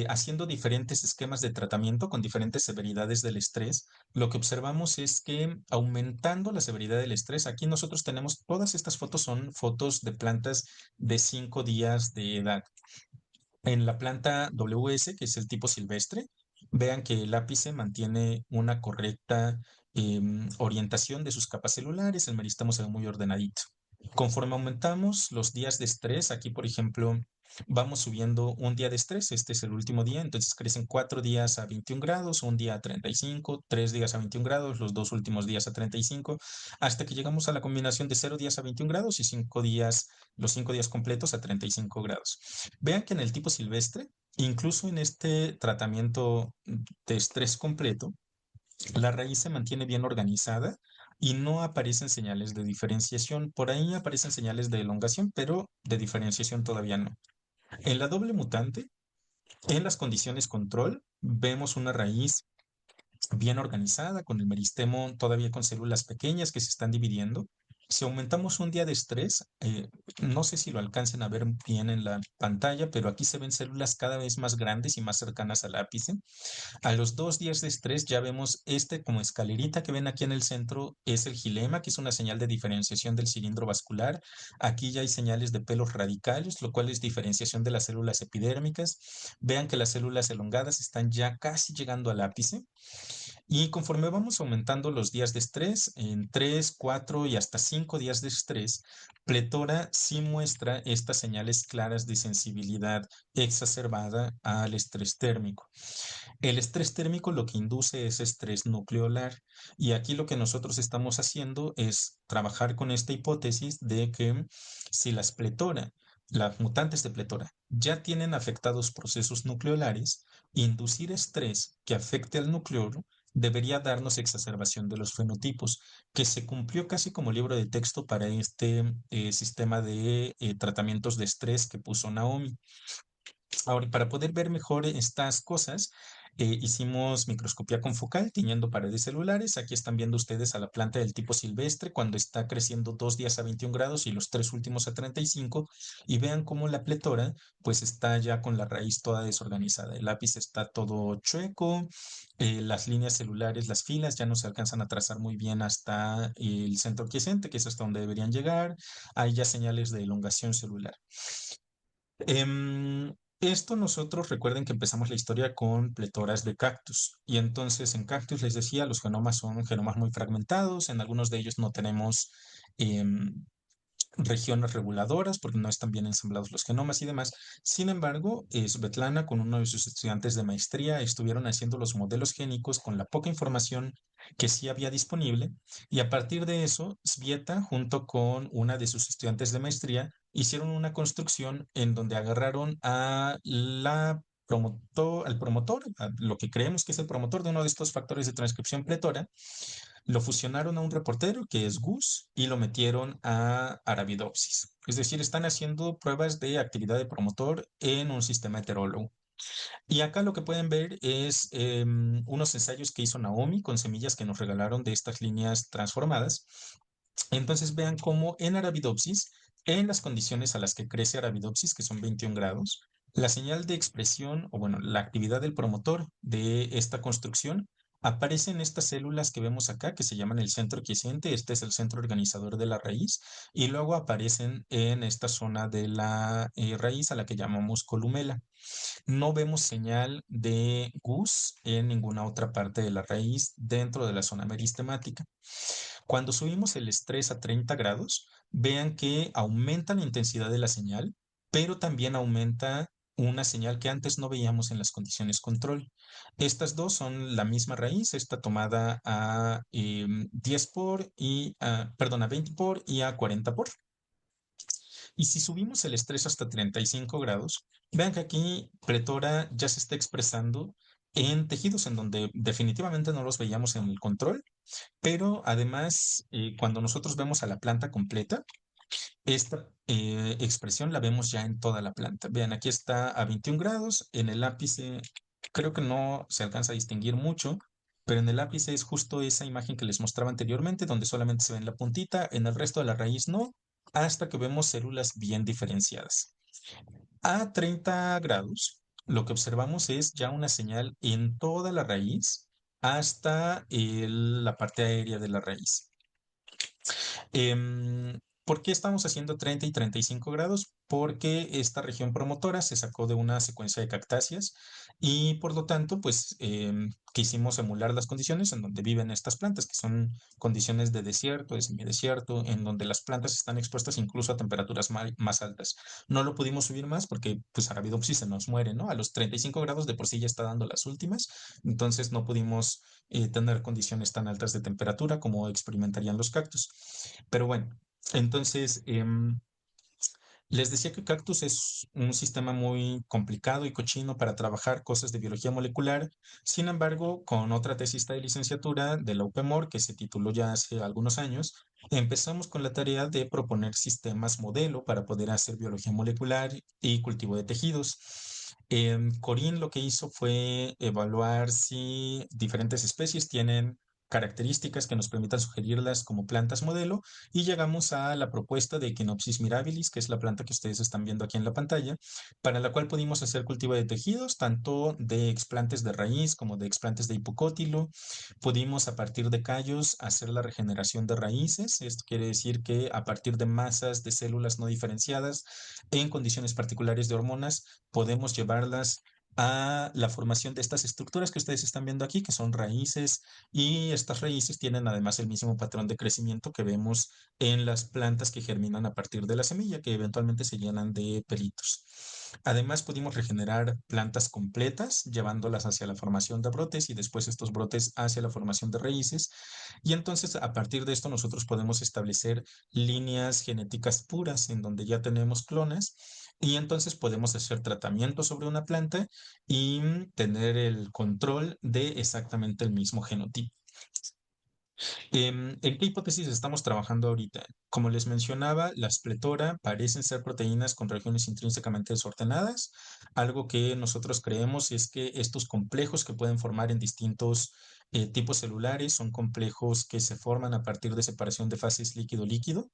haciendo diferentes esquemas de tratamiento con diferentes severidades del estrés, lo que observamos es que aumentando la severidad del estrés, aquí nosotros tenemos, todas estas fotos son fotos de plantas de 5 días de edad. En la planta WS, que es el tipo silvestre, vean que el ápice mantiene una correcta orientación de sus capas celulares, el meristemo se ve muy ordenadito. Conforme aumentamos los días de estrés, aquí por ejemplo, vamos subiendo un día de estrés, este es el último día, entonces crecen 4 días a 21 grados, un día a 35, 3 días a 21 grados, los dos últimos días a 35, hasta que llegamos a la combinación de 0 días a 21 grados y 5 días, los 5 días completos a 35 grados. Vean que en el tipo silvestre, incluso en este tratamiento de estrés completo, la raíz se mantiene bien organizada y no aparecen señales de diferenciación. Por ahí aparecen señales de elongación, pero de diferenciación todavía no. En la doble mutante, en las condiciones control, vemos una raíz bien organizada, con el meristemo todavía con células pequeñas que se están dividiendo. Si aumentamos un día de estrés, No sé si lo alcancen a ver bien en la pantalla, pero aquí se ven células cada vez más grandes y más cercanas al ápice. A los 2 días de estrés ya vemos este como escalerita que ven aquí en el centro es el gilema, que es una señal de diferenciación del cilindro vascular. Aquí ya hay señales de pelos radicales, lo cual es diferenciación de las células epidérmicas. Vean que las células elongadas están ya casi llegando al ápice. Y conforme vamos aumentando los días de estrés, en 3, 4 y hasta 5 días de estrés, Pletora sí muestra estas señales claras de sensibilidad exacerbada al estrés térmico. El estrés térmico lo que induce es estrés nucleolar y aquí lo que nosotros estamos haciendo es trabajar con esta hipótesis de que si las pletora, las mutantes de pletora ya tienen afectados procesos nucleolares, inducir estrés que afecte al nucleolo debería darnos exacerbación de los fenotipos, que se cumplió casi como libro de texto para este sistema de tratamientos de estrés que puso Naomi. Ahora, para poder ver mejor estas cosas, hicimos microscopía confocal tiñendo paredes celulares. Aquí están viendo ustedes a la planta del tipo silvestre cuando está creciendo 2 días a 21 grados y los tres últimos a 35. Y vean cómo la pletora pues está ya con la raíz toda desorganizada. El lápiz está todo chueco, las líneas celulares, las filas ya no se alcanzan a trazar muy bien hasta el centro quiescente, que es hasta donde deberían llegar. Hay ya señales de elongación celular. Esto nosotros recuerden que empezamos la historia con pletoras de cactus y entonces en cactus les decía, los genomas son genomas muy fragmentados, en algunos de ellos no tenemos em, regiones reguladoras porque no están bien ensamblados los genomas y demás. Sin embargo, Svetlana con uno de sus estudiantes de maestría estuvieron haciendo los modelos génicos con la poca información que sí había disponible y a partir de eso, Svieta junto con una de sus estudiantes de maestría hicieron una construcción en donde agarraron a al promotor, a lo que creemos que es el promotor de uno de estos factores de transcripción pletora, lo fusionaron a un reportero que es Gus y lo metieron a Arabidopsis. Es decir, están haciendo pruebas de actividad de promotor en un sistema heterólogo. Y acá lo que pueden ver es unos ensayos que hizo Naomi con semillas que nos regalaron de estas líneas transformadas. Entonces vean cómo en Arabidopsis, en las condiciones a las que crece Arabidopsis, que son 21 grados, la señal de expresión, o bueno, la actividad del promotor de esta construcción aparece en estas células que vemos acá, que se llaman el centro quiescente. Este es el centro organizador de la raíz, y luego aparecen en esta zona de la raíz a la que llamamos columela. No vemos señal de Gus en ninguna otra parte de la raíz dentro de la zona meristemática. Cuando subimos el estrés a 30 grados, vean que aumenta la intensidad de la señal, pero también aumenta una señal que antes no veíamos en las condiciones control. Estas dos son la misma raíz, esta tomada a 10 por y perdón, a 20 por y a 40 por. Y si subimos el estrés hasta 35 grados, vean que aquí Pretora ya se está expresando en tejidos en donde definitivamente no los veíamos en el control, pero además, cuando nosotros vemos a la planta completa, esta expresión la vemos ya en toda la planta. Vean, aquí está a 21 grados, en el ápice creo que no se alcanza a distinguir mucho, pero en el ápice es justo esa imagen que les mostraba anteriormente, donde solamente se ve en la puntita, en el resto de la raíz no, hasta que vemos células bien diferenciadas. A 30 grados, lo que observamos es ya una señal en toda la raíz hasta la parte aérea de la raíz. ¿Por qué estamos haciendo 30 y 35 grados? Porque esta región promotora se sacó de una secuencia de cactáceas y por lo tanto, pues quisimos emular las condiciones en donde viven estas plantas, que son condiciones de desierto, de semidesierto, en donde las plantas están expuestas incluso a temperaturas más altas. No lo pudimos subir más porque, pues, Arabidopsis se nos muere, ¿no? A los 35 grados de por sí ya está dando las últimas, entonces no pudimos tener condiciones tan altas de temperatura como experimentarían los cactus. Pero bueno, entonces les decía que Cactus es un sistema muy complicado y cochino para trabajar cosas de biología molecular. Sin embargo, con otra tesis de licenciatura de la UPEMOR, que se tituló ya hace algunos años, empezamos con la tarea de proponer sistemas modelo para poder hacer biología molecular y cultivo de tejidos. Corinne lo que hizo fue evaluar si diferentes especies tienen características que nos permitan sugerirlas como plantas modelo y llegamos a la propuesta de Echinopsis mirabilis, que es la planta que ustedes están viendo aquí en la pantalla, para la cual pudimos hacer cultivo de tejidos, tanto de explantes de raíz como de explantes de hipocótilo. Pudimos a partir de callos hacer la regeneración de raíces. Esto quiere decir que a partir de masas de células no diferenciadas en condiciones particulares de hormonas, podemos llevarlas a la formación de estas estructuras que ustedes están viendo aquí, que son raíces, y estas raíces tienen además el mismo patrón de crecimiento que vemos en las plantas que germinan a partir de la semilla, que eventualmente se llenan de pelitos. Además, pudimos regenerar plantas completas, llevándolas hacia la formación de brotes y después estos brotes hacia la formación de raíces. Y entonces, a partir de esto, nosotros podemos establecer líneas genéticas puras en donde ya tenemos clones y entonces podemos hacer tratamiento sobre una planta y tener el control de exactamente el mismo genotipo. ¿En qué hipótesis estamos trabajando ahorita? Como les mencionaba, las pletora parecen ser proteínas con regiones intrínsecamente desordenadas. Algo que nosotros creemos es que estos complejos que pueden formar en distintos tipos celulares son complejos que se forman a partir de separación de fases líquido-líquido.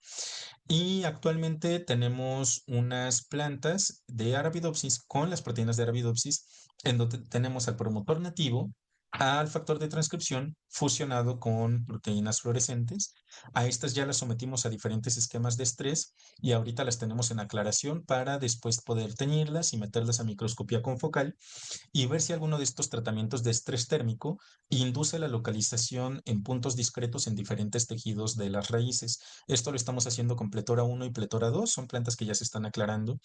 Y actualmente tenemos unas plantas de Arabidopsis con las proteínas de Arabidopsis, en donde tenemos al promotor nativo, al factor de transcripción fusionado con proteínas fluorescentes. A estas ya las sometimos a diferentes esquemas de estrés y ahorita las tenemos en aclaración para después poder teñirlas y meterlas a microscopía confocal y ver si alguno de estos tratamientos de estrés térmico induce la localización en puntos discretos en diferentes tejidos de las raíces. Esto lo estamos haciendo con Pletora 1 y Pletora 2, son plantas que ya se están aclarando.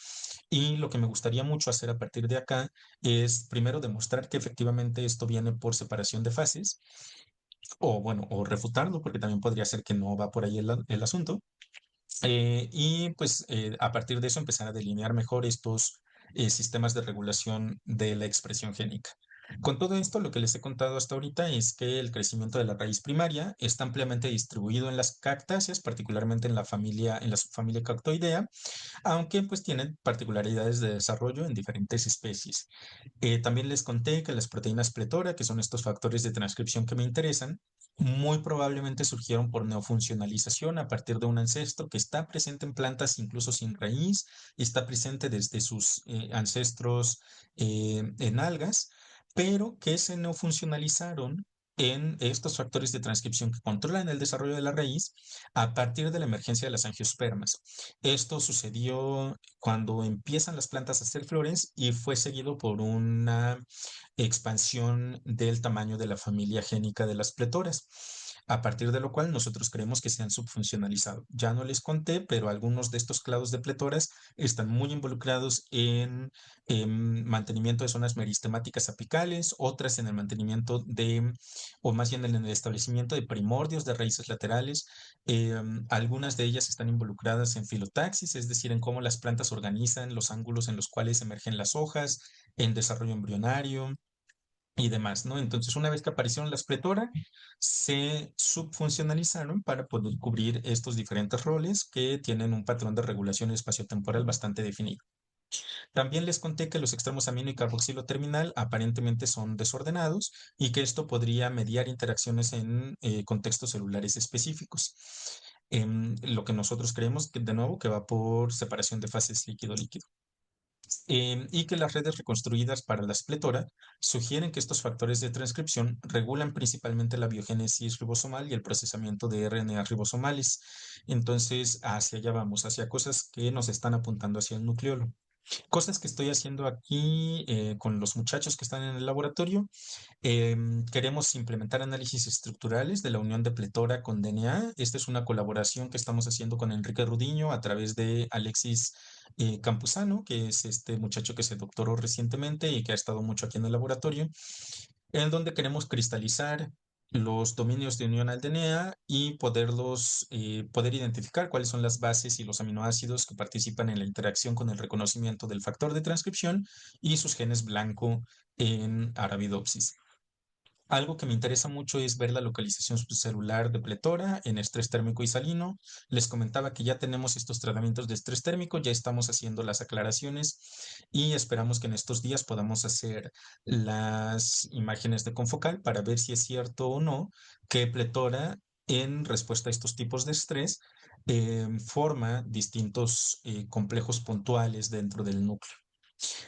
Y lo que me gustaría mucho hacer a partir de acá es primero demostrar que efectivamente esto viene por separación de fases, o bueno, o refutarlo, porque también podría ser que no va por ahí el asunto. Y pues a partir de eso empezar a delinear mejor estos sistemas de regulación de la expresión génica. Con todo esto, lo que les he contado hasta ahorita es que el crecimiento de la raíz primaria está ampliamente distribuido en las cactáceas, particularmente en la subfamilia Cactoidea, aunque pues tienen particularidades de desarrollo en diferentes especies. También les conté que las proteínas pletora, que son estos factores de transcripción que me interesan, muy probablemente surgieron por neofuncionalización a partir de un ancestro que está presente en plantas incluso sin raíz, y está presente desde sus ancestros en algas, pero que se neofuncionalizaron en estos factores de transcripción que controlan el desarrollo de la raíz a partir de la emergencia de las angiospermas. Esto sucedió cuando empiezan las plantas a hacer flores y fue seguido por una expansión del tamaño de la familia génica de las pletoras, a partir de lo cual nosotros creemos que se han subfuncionalizado. Ya no les conté, pero algunos de estos clados de pletoras están muy involucrados en mantenimiento de zonas meristemáticas apicales, otras en el mantenimiento de, o más bien en el establecimiento de primordios de raíces laterales. Algunas de ellas están involucradas en filotaxis, es decir, en cómo las plantas organizan los ángulos en los cuales emergen las hojas, en desarrollo embrionario y demás, ¿no? Entonces, una vez que aparecieron las pletora, se subfuncionalizaron para poder cubrir estos diferentes roles que tienen un patrón de regulación espaciotemporal bastante definido. También les conté que los extremos amino y carboxilo terminal aparentemente son desordenados y que esto podría mediar interacciones en contextos celulares específicos. Lo que nosotros creemos que, de nuevo, que va por separación de fases líquido-líquido. Y que las redes reconstruidas para la espletora sugieren que estos factores de transcripción regulan principalmente la biogénesis ribosomal y el procesamiento de RNA ribosomales. Entonces, hacia allá vamos, hacia cosas que nos están apuntando hacia el nucleolo. Cosas que estoy haciendo aquí con los muchachos que están en el laboratorio. Queremos implementar análisis estructurales de la unión de pletora con DNA. Esta es una colaboración que estamos haciendo con Enrique Rudiño a través de Alexis Campuzano, que es este muchacho que se doctoró recientemente y que ha estado mucho aquí en el laboratorio, en donde queremos cristalizar los dominios de unión al DNA y poder identificar cuáles son las bases y los aminoácidos que participan en la interacción con el reconocimiento del factor de transcripción y sus genes blanco en Arabidopsis. Algo que me interesa mucho es ver la localización subcelular de pletora en estrés térmico y salino. Les comentaba que ya tenemos estos tratamientos de estrés térmico, ya estamos haciendo las aclaraciones y esperamos que en estos días podamos hacer las imágenes de confocal para ver si es cierto o no que pletora en respuesta a estos tipos de estrés forma distintos complejos puntuales dentro del núcleo.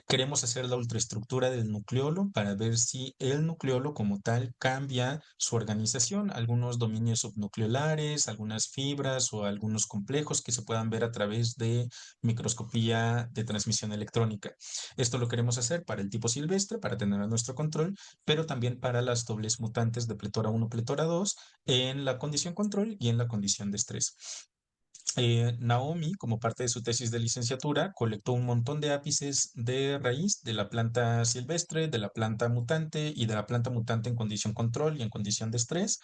Queremos hacer la ultraestructura del nucleolo para ver si el nucleolo como tal cambia su organización, algunos dominios subnucleolares, algunas fibras o algunos complejos que se puedan ver a través de microscopía de transmisión electrónica. Esto lo queremos hacer para el tipo silvestre, para tener a nuestro control, pero también para las dobles mutantes de pletora 1, pletora 2 en la condición control y en la condición de estrés. Naomi, como parte de su tesis de licenciatura, colectó un montón de ápices de raíz de la planta silvestre, de la planta mutante y de la planta mutante en condición control y en condición de estrés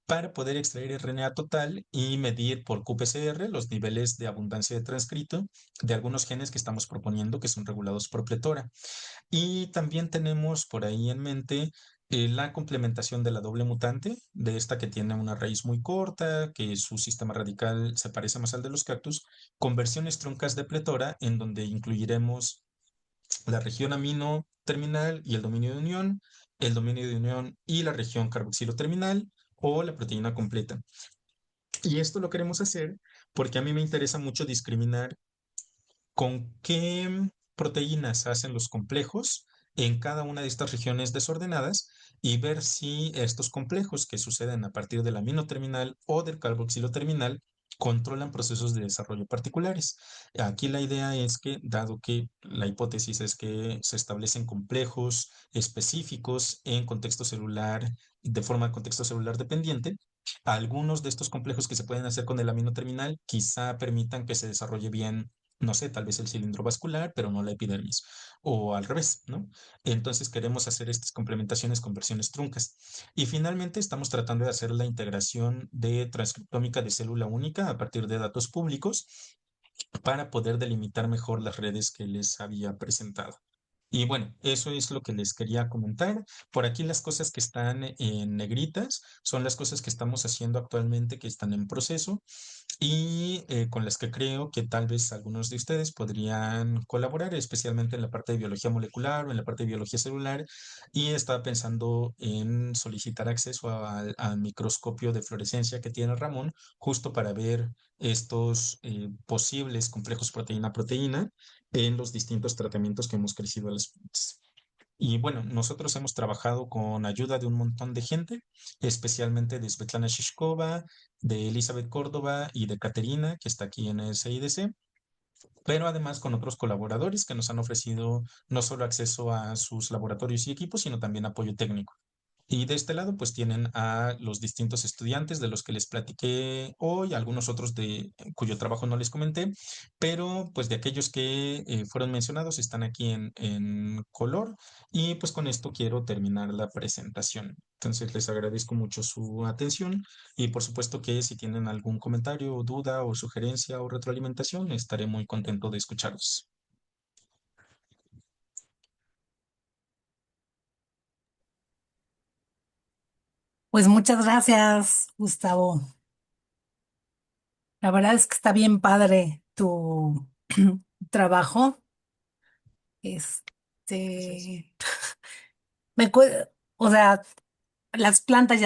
para poder extraer RNA total y medir por qPCR los niveles de abundancia de transcrito de algunos genes que estamos proponiendo que son regulados por pletora. Y también tenemos por ahí en mente la complementación de la doble mutante, de esta que tiene una raíz muy corta, que su sistema radical se parece más al de los cactus, con versiones truncas de pletora, en donde incluiremos la región amino terminal y el dominio de unión y la región carboxilo terminal o la proteína completa. Y esto lo queremos hacer porque a mí me interesa mucho discriminar con qué proteínas hacen los complejos en cada una de estas regiones desordenadas y ver si estos complejos que suceden a partir del amino terminal o del carboxilo terminal controlan procesos de desarrollo particulares. Aquí la idea es que, dado que la hipótesis es que se establecen complejos específicos en contexto celular, de forma de contexto celular dependiente, algunos de estos complejos que se pueden hacer con el amino terminal quizá permitan que se desarrolle bien, no sé, tal vez el cilindro vascular, pero no la epidermis, o al revés, ¿no? Entonces queremos hacer estas complementaciones con versiones truncas. Y finalmente estamos tratando de hacer la integración de transcriptómica de célula única a partir de datos públicos para poder delimitar mejor las redes que les había presentado. Y bueno, eso es lo que les quería comentar. Por aquí las cosas que están en negritas son las cosas que estamos haciendo actualmente, que están en proceso y con las que creo que tal vez algunos de ustedes podrían colaborar, especialmente en la parte de biología molecular o en la parte de biología celular. Y estaba pensando en solicitar acceso al microscopio de fluorescencia que tiene Ramón, justo para ver estos posibles complejos proteína-proteína en los distintos tratamientos que hemos crecido a las plantas. Y bueno, nosotros hemos trabajado con ayuda de un montón de gente, especialmente de Svetlana Shishkova, de Elizabeth Córdoba y de Caterina, que está aquí en el SIDC, pero además con otros colaboradores que nos han ofrecido no solo acceso a sus laboratorios y equipos, sino también apoyo técnico. Y de este lado, pues tienen a los distintos estudiantes de los que les platiqué hoy, algunos otros de cuyo trabajo no les comenté, pero pues de aquellos que fueron mencionados están aquí en color. Y pues con esto quiero terminar la presentación. Entonces les agradezco mucho su atención y por supuesto que si tienen algún comentario, duda o sugerencia o retroalimentación, estaré muy contento de escucharlos. Pues muchas gracias, Gustavo. La verdad es que está bien padre tu trabajo. Gracias. Este, me, cu- o sea, las plantas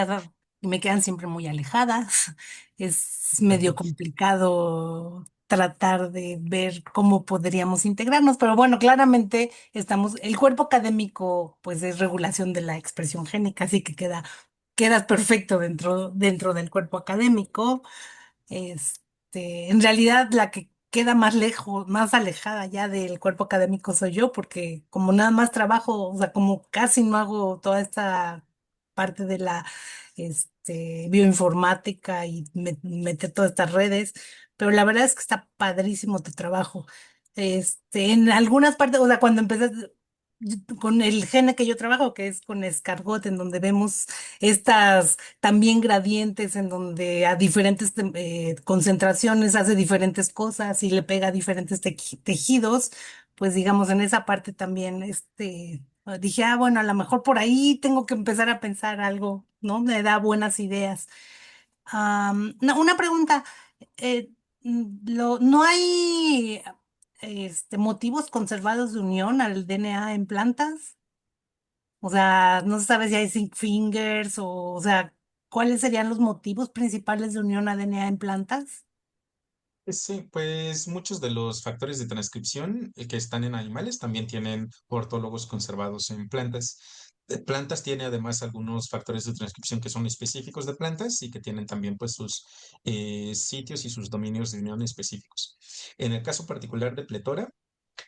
me quedan siempre muy alejadas. Es medio Ok. complicado tratar de ver cómo podríamos integrarnos, pero bueno, claramente el cuerpo académico, pues es regulación de la expresión génica, así que quedas perfecto dentro del cuerpo académico. En realidad la que queda más lejos, más alejada ya del cuerpo académico soy yo, porque como nada más trabajo, o sea, como casi no hago toda esta parte de la bioinformática y meter todas estas redes, pero la verdad es que está padrísimo tu trabajo. En algunas partes, o sea, cuando empecé con el gene que yo trabajo, que es con escargot, en donde vemos estas también gradientes en donde a diferentes concentraciones hace diferentes cosas y le pega a diferentes tejidos, pues digamos en esa parte también Dije, ah, bueno, a lo mejor por ahí tengo que empezar a pensar algo, ¿no? Me da buenas ideas. No, una pregunta, ¿no hay motivos conservados de unión al DNA en plantas? O sea, no se sabe si hay zinc fingers o sea, ¿cuáles serían los motivos principales de unión a DNA en plantas? Sí, pues muchos de los factores de transcripción que están en animales también tienen ortólogos conservados en plantas. Plantas tiene además algunos factores de transcripción que son específicos de plantas y que tienen también pues sus sitios y sus dominios de unión específicos. En el caso particular de Pletora,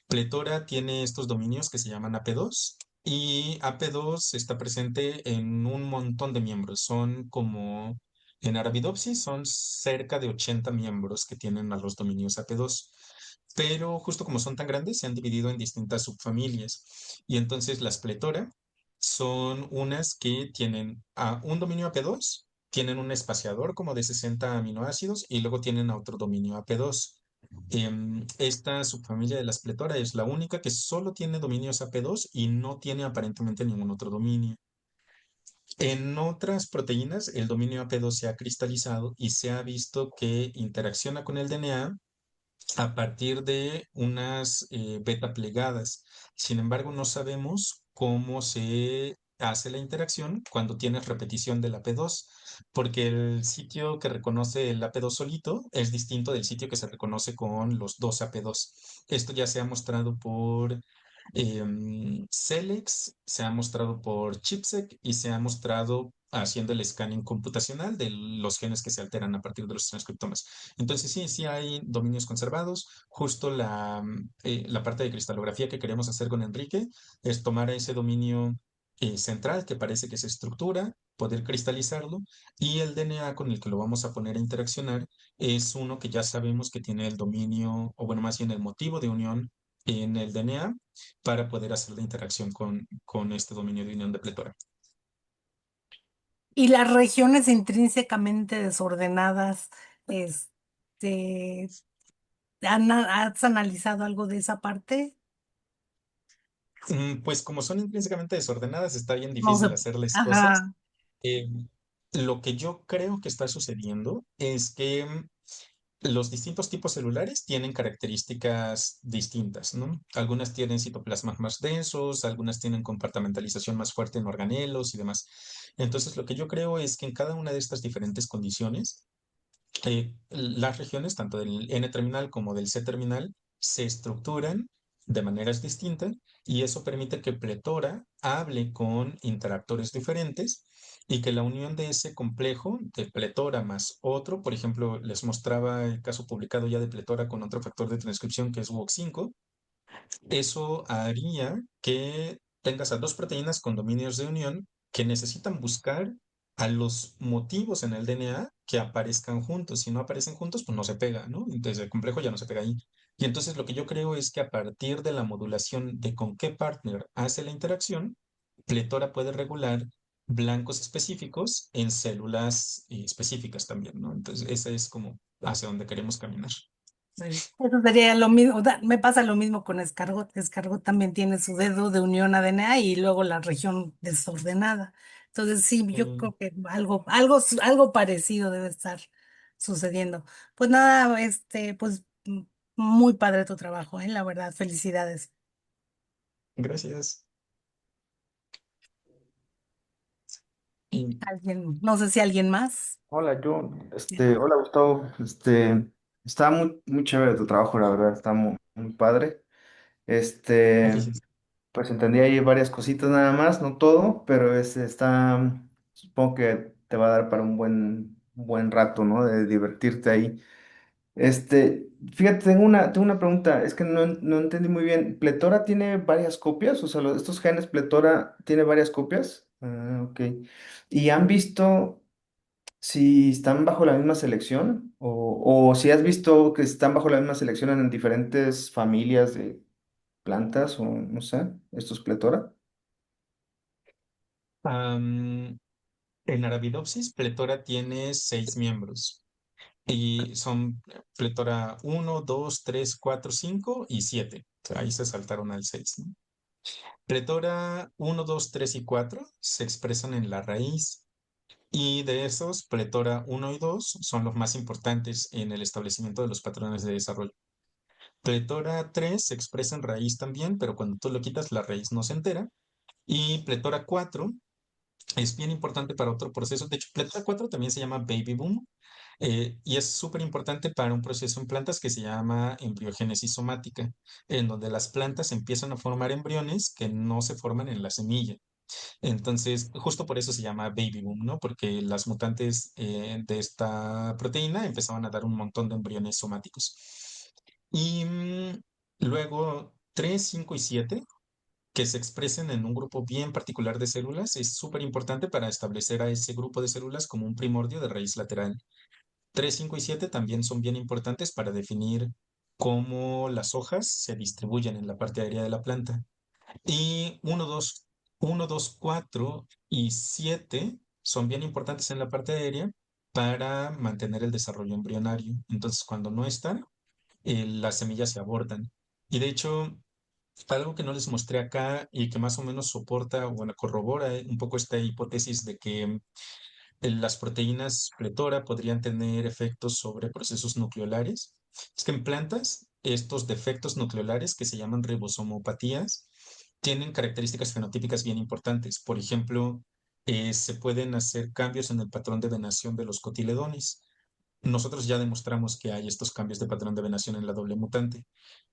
Pletora tiene estos dominios que se llaman AP2 y AP2 está presente en un montón de miembros. Son como en Arabidopsis son cerca de 80 miembros que tienen a los dominios AP2. Pero justo como son tan grandes, se han dividido en distintas subfamilias. Y entonces las Pletora son unas que tienen a un dominio AP2, tienen un espaciador como de 60 aminoácidos y luego tienen a otro dominio AP2. Esta subfamilia de las pletora es la única que solo tiene dominios AP2 y no tiene aparentemente ningún otro dominio. En otras proteínas, el dominio AP2 se ha cristalizado y se ha visto que interacciona con el DNA a partir de unas beta plegadas. Sin embargo, no sabemos cómo se hace la interacción cuando tienes repetición del AP2, porque el sitio que reconoce el AP2 solito es distinto del sitio que se reconoce con los dos AP2. Esto ya se ha mostrado por Celex, se ha mostrado por ChIP-seq y se ha mostrado haciendo el escanning computacional de los genes que se alteran a partir de los transcriptomas. Entonces, sí, sí hay dominios conservados. Justo la parte de cristalografía que queremos hacer con Enrique es tomar ese dominio central que parece que se estructura, poder cristalizarlo, y el DNA con el que lo vamos a poner a interaccionar es uno que ya sabemos que tiene el dominio, o bueno, más bien el motivo de unión en el DNA para poder hacer la interacción con este dominio de unión de pletora. Y las regiones intrínsecamente desordenadas, este, ¿has analizado algo de esa parte? Pues como son intrínsecamente desordenadas, está bien No sé. difícil hacerles cosas. Ajá. Eh, lo que yo creo que está sucediendo es que los distintos tipos celulares tienen características distintas, ¿no? Algunas tienen citoplasmas más densos, algunas tienen compartimentalización más fuerte en organelos y demás. Entonces, lo que yo creo es que en cada una de estas diferentes condiciones, las regiones, tanto del N-terminal como del C-terminal, se estructuran de maneras distintas y eso permite que Pletora hable con interactores diferentes y que la unión de ese complejo de Pletora más otro, por ejemplo, les mostraba el caso publicado ya de Pletora con otro factor de transcripción que es WOX5, eso haría que tengas a dos proteínas con dominios de unión que necesitan buscar a los motivos en el DNA que aparezcan juntos. Si no aparecen juntos, pues no se pega, ¿no? Entonces el complejo ya no se pega ahí. Y entonces lo que yo creo es que a partir de la modulación de con qué partner hace la interacción, Pletora puede regular blancos específicos en células específicas también, ¿no? Entonces ese es como hacia donde queremos caminar. Eso sería lo mismo, me pasa lo mismo con escargot. Escargot también tiene su dedo de unión a DNA y luego la región desordenada. Entonces, sí, yo Eh, creo que algo parecido debe estar sucediendo. Pues nada, pues muy padre tu trabajo, la verdad, felicidades. gracias. Y No sé si alguien más. Hola, hola Gustavo, está muy chévere tu trabajo, la verdad, está muy padre. Este, gracias. pues entendí ahí varias cositas nada más, no todo, pero supongo que te va a dar para un buen rato, ¿no? De divertirte ahí. Fíjate, tengo una pregunta, es que no entendí muy bien. ¿Pletora tiene varias copias? O sea, estos genes Pletora tiene varias copias. Ah, ok. ¿Y han visto si están bajo la misma selección o si has visto que están bajo la misma selección en diferentes familias de plantas o no sé, estos pletora? Am, en Arabidopsis, Pletora tiene 6 miembros y son Pletora 1, 2, 3, 4, 5 y 7. Ahí se saltaron al 6, ¿no? Pletora uno, 2, 3 y 4 se expresan en la raíz y de esos, pletora uno y 2 son los más importantes en el establecimiento de los patrones de desarrollo. Pletora 3 se expresa en raíz también, pero cuando tú lo quitas, la raíz no se entera. Y pletora 4 es bien importante para otro proceso. De hecho, pletora 4 también se llama baby boom y es súper importante para un proceso en plantas que se llama embriogénesis somática, en donde las plantas empiezan a formar embriones que no se forman en la semilla. Entonces, justo por eso se llama baby boom, ¿no? Porque las mutantes de esta proteína empezaban a dar un montón de embriones somáticos. Y luego 3, 5 y 7 que se expresen en un grupo bien particular de células es súper importante para establecer a ese grupo de células como un primordio de raíz lateral. 3, 5 y 7 también son bien importantes para definir cómo las hojas se distribuyen en la parte aérea de la planta. Y uno, 2, 4 y 7 son bien importantes en la parte aérea para mantener el desarrollo embrionario. Entonces, cuando no están, las semillas se abortan. Y de hecho, algo que no les mostré acá y que más o menos soporta, bueno, corrobora un poco esta hipótesis de que las proteínas pletora podrían tener efectos sobre procesos nucleolares. Es que en plantas, estos defectos nucleolares que se llaman ribosomopatías tienen características fenotípicas bien importantes. Por ejemplo, se pueden hacer cambios en el patrón de venación de los cotiledones. Nosotros ya demostramos que hay estos cambios de patrón de venación en la doble mutante.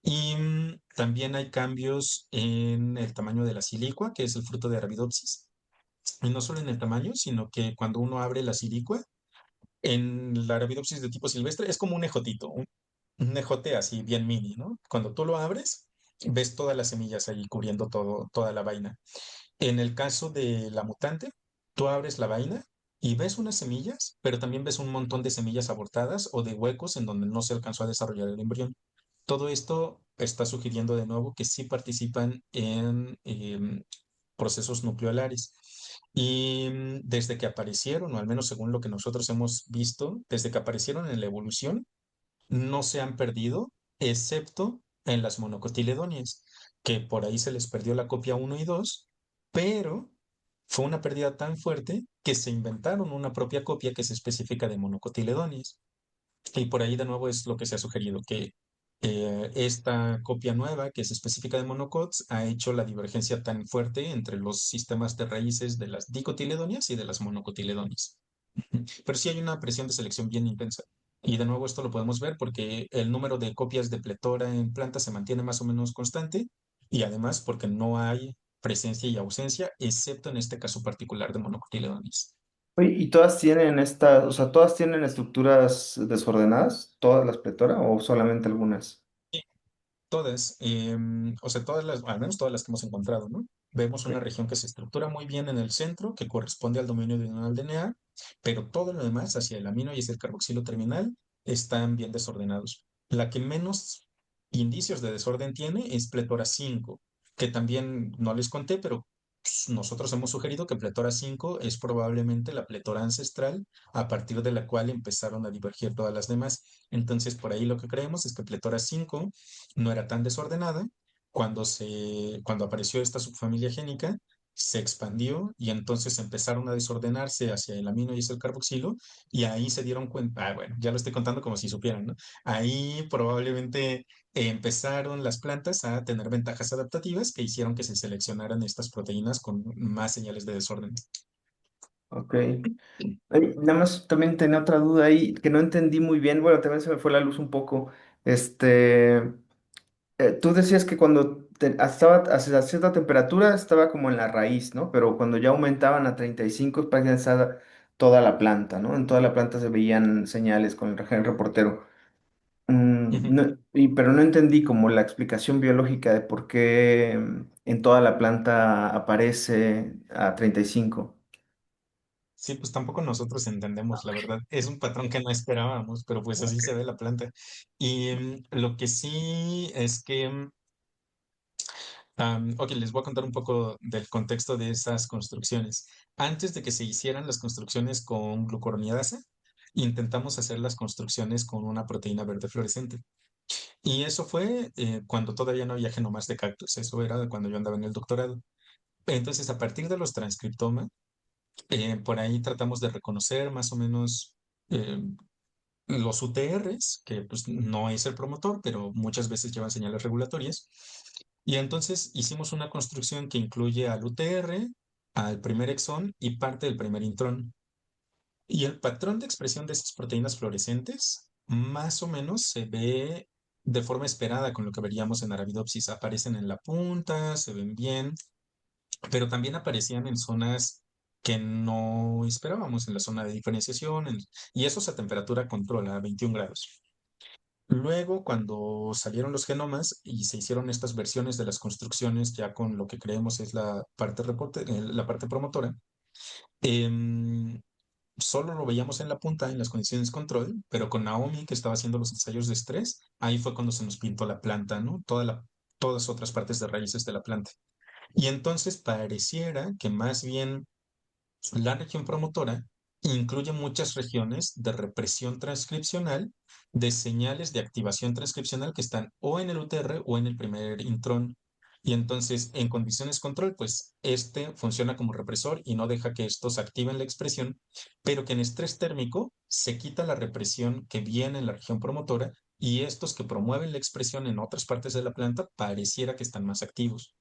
Y también hay cambios en el tamaño de la silicua, que es el fruto de Arabidopsis. Y no solo en el tamaño, sino que cuando uno abre la silicua, en la Arabidopsis de tipo silvestre es como un ejotito, un ejote así bien mini, ¿no? Cuando tú lo abres, ves todas las semillas ahí cubriendo todo, toda la vaina. En el caso de la mutante, tú abres la vaina y ves unas semillas, pero también ves un montón de semillas abortadas o de huecos en donde no se alcanzó a desarrollar el embrión. Todo esto está sugiriendo de nuevo que sí participan en procesos nucleolares. Y desde que aparecieron, o al menos según lo que nosotros hemos visto, desde que aparecieron en la evolución, no se han perdido, excepto en las monocotiledonias, que por ahí se les perdió la copia uno y 2, pero fue una pérdida tan fuerte que se inventaron una propia copia que es específica de monocotiledonias. Y por ahí de nuevo es lo que se ha sugerido, que esta copia nueva, que es específica de monocots, ha hecho la divergencia tan fuerte entre los sistemas de raíces de las dicotiledonias y de las monocotiledonias. Pero sí hay una presión de selección bien intensa. Y de nuevo esto lo podemos ver porque el número de copias de pletora en plantas se mantiene más o menos constante y además porque no hay presencia y ausencia, excepto en este caso particular de monocotiledonias. Oye, ¿y todas tienen o sea, todas tienen estructuras desordenadas, todas las pletora o solamente algunas? Todas, o sea, todas las, al menos todas las que hemos encontrado, ¿no? Vemos Ok. una región que se estructura muy bien en el centro, que corresponde al dominio del DNA, pero todo lo demás, hacia el amino y hacia el carboxilo terminal, están bien desordenados. La que menos indicios de desorden tiene es pletora 5, que también no les conté, pero nosotros hemos sugerido que pletora 5 es probablemente la pletora ancestral a partir de la cual empezaron a divergir todas las demás. Entonces, por ahí lo que creemos es que pletora 5 no era tan desordenada. Cuando apareció esta subfamilia génica, se expandió y entonces empezaron a desordenarse hacia el amino y hacia el carboxilo y ahí se dieron cuenta, bueno, ya lo estoy contando como si supieran, ¿no? Ahí probablemente empezaron las plantas a tener ventajas adaptativas que hicieron que se seleccionaran estas proteínas con más señales de desorden. Ok. Nada más también tenía otra duda ahí que no entendí muy bien. Bueno, también se me fue la luz un poco. Este, tú decías que cuando estaba a cierta temperatura estaba como en la raíz, ¿no? Pero cuando ya aumentaban a 35 es prácticamente estaba toda la planta, ¿no? En toda la planta se veían señales con el gen reportero. Ujú. Pero no entendí como la explicación biológica de por qué en toda la planta aparece a 35. Sí, pues tampoco nosotros entendemos, la verdad. Es un patrón que no esperábamos, pero pues así Ok. se ve la planta. Y lo que sí es que ok, les voy a contar un poco del contexto de esas construcciones. Antes de que se hicieran las construcciones con glucuronidasa, intentamos hacer las construcciones con una proteína verde fluorescente. Y eso fue cuando todavía no había genomas de cactus, eso era cuando yo andaba en el doctorado. Entonces, a partir de los transcriptoma, por ahí tratamos de reconocer más o menos eh, los UTRs, que pues no es el promotor, pero muchas veces llevan señales regulatorias. Y entonces hicimos una construcción que incluye al UTR, al primer exón y parte del primer intrón. Y el patrón de expresión de esas proteínas fluorescentes más o menos se ve de forma esperada con lo que veríamos en Arabidopsis. Aparecen en la punta, se ven bien, pero también aparecían en zonas que no esperábamos, en la zona de diferenciación, y eso es a temperatura control, a 21 grados. Luego, cuando salieron los genomas y se hicieron estas versiones de las construcciones ya con lo que creemos es la parte, la parte promotora, em, solo lo veíamos en la punta en las condiciones control, pero con Naomi, que estaba haciendo los ensayos de estrés, ahí fue cuando se nos pintó la planta, ¿no? Todas otras partes de raíces de la planta. Y entonces pareciera que más bien la región promotora incluye muchas regiones de represión transcripcional de señales de activación transcripcional que están o en el UTR o en el primer intrón. Y entonces, en condiciones control, pues este funciona como represor y no deja que estos activen la expresión, pero que en estrés térmico se quita la represión que viene en la región promotora y estos que promueven la expresión en otras partes de la planta pareciera que están más activos.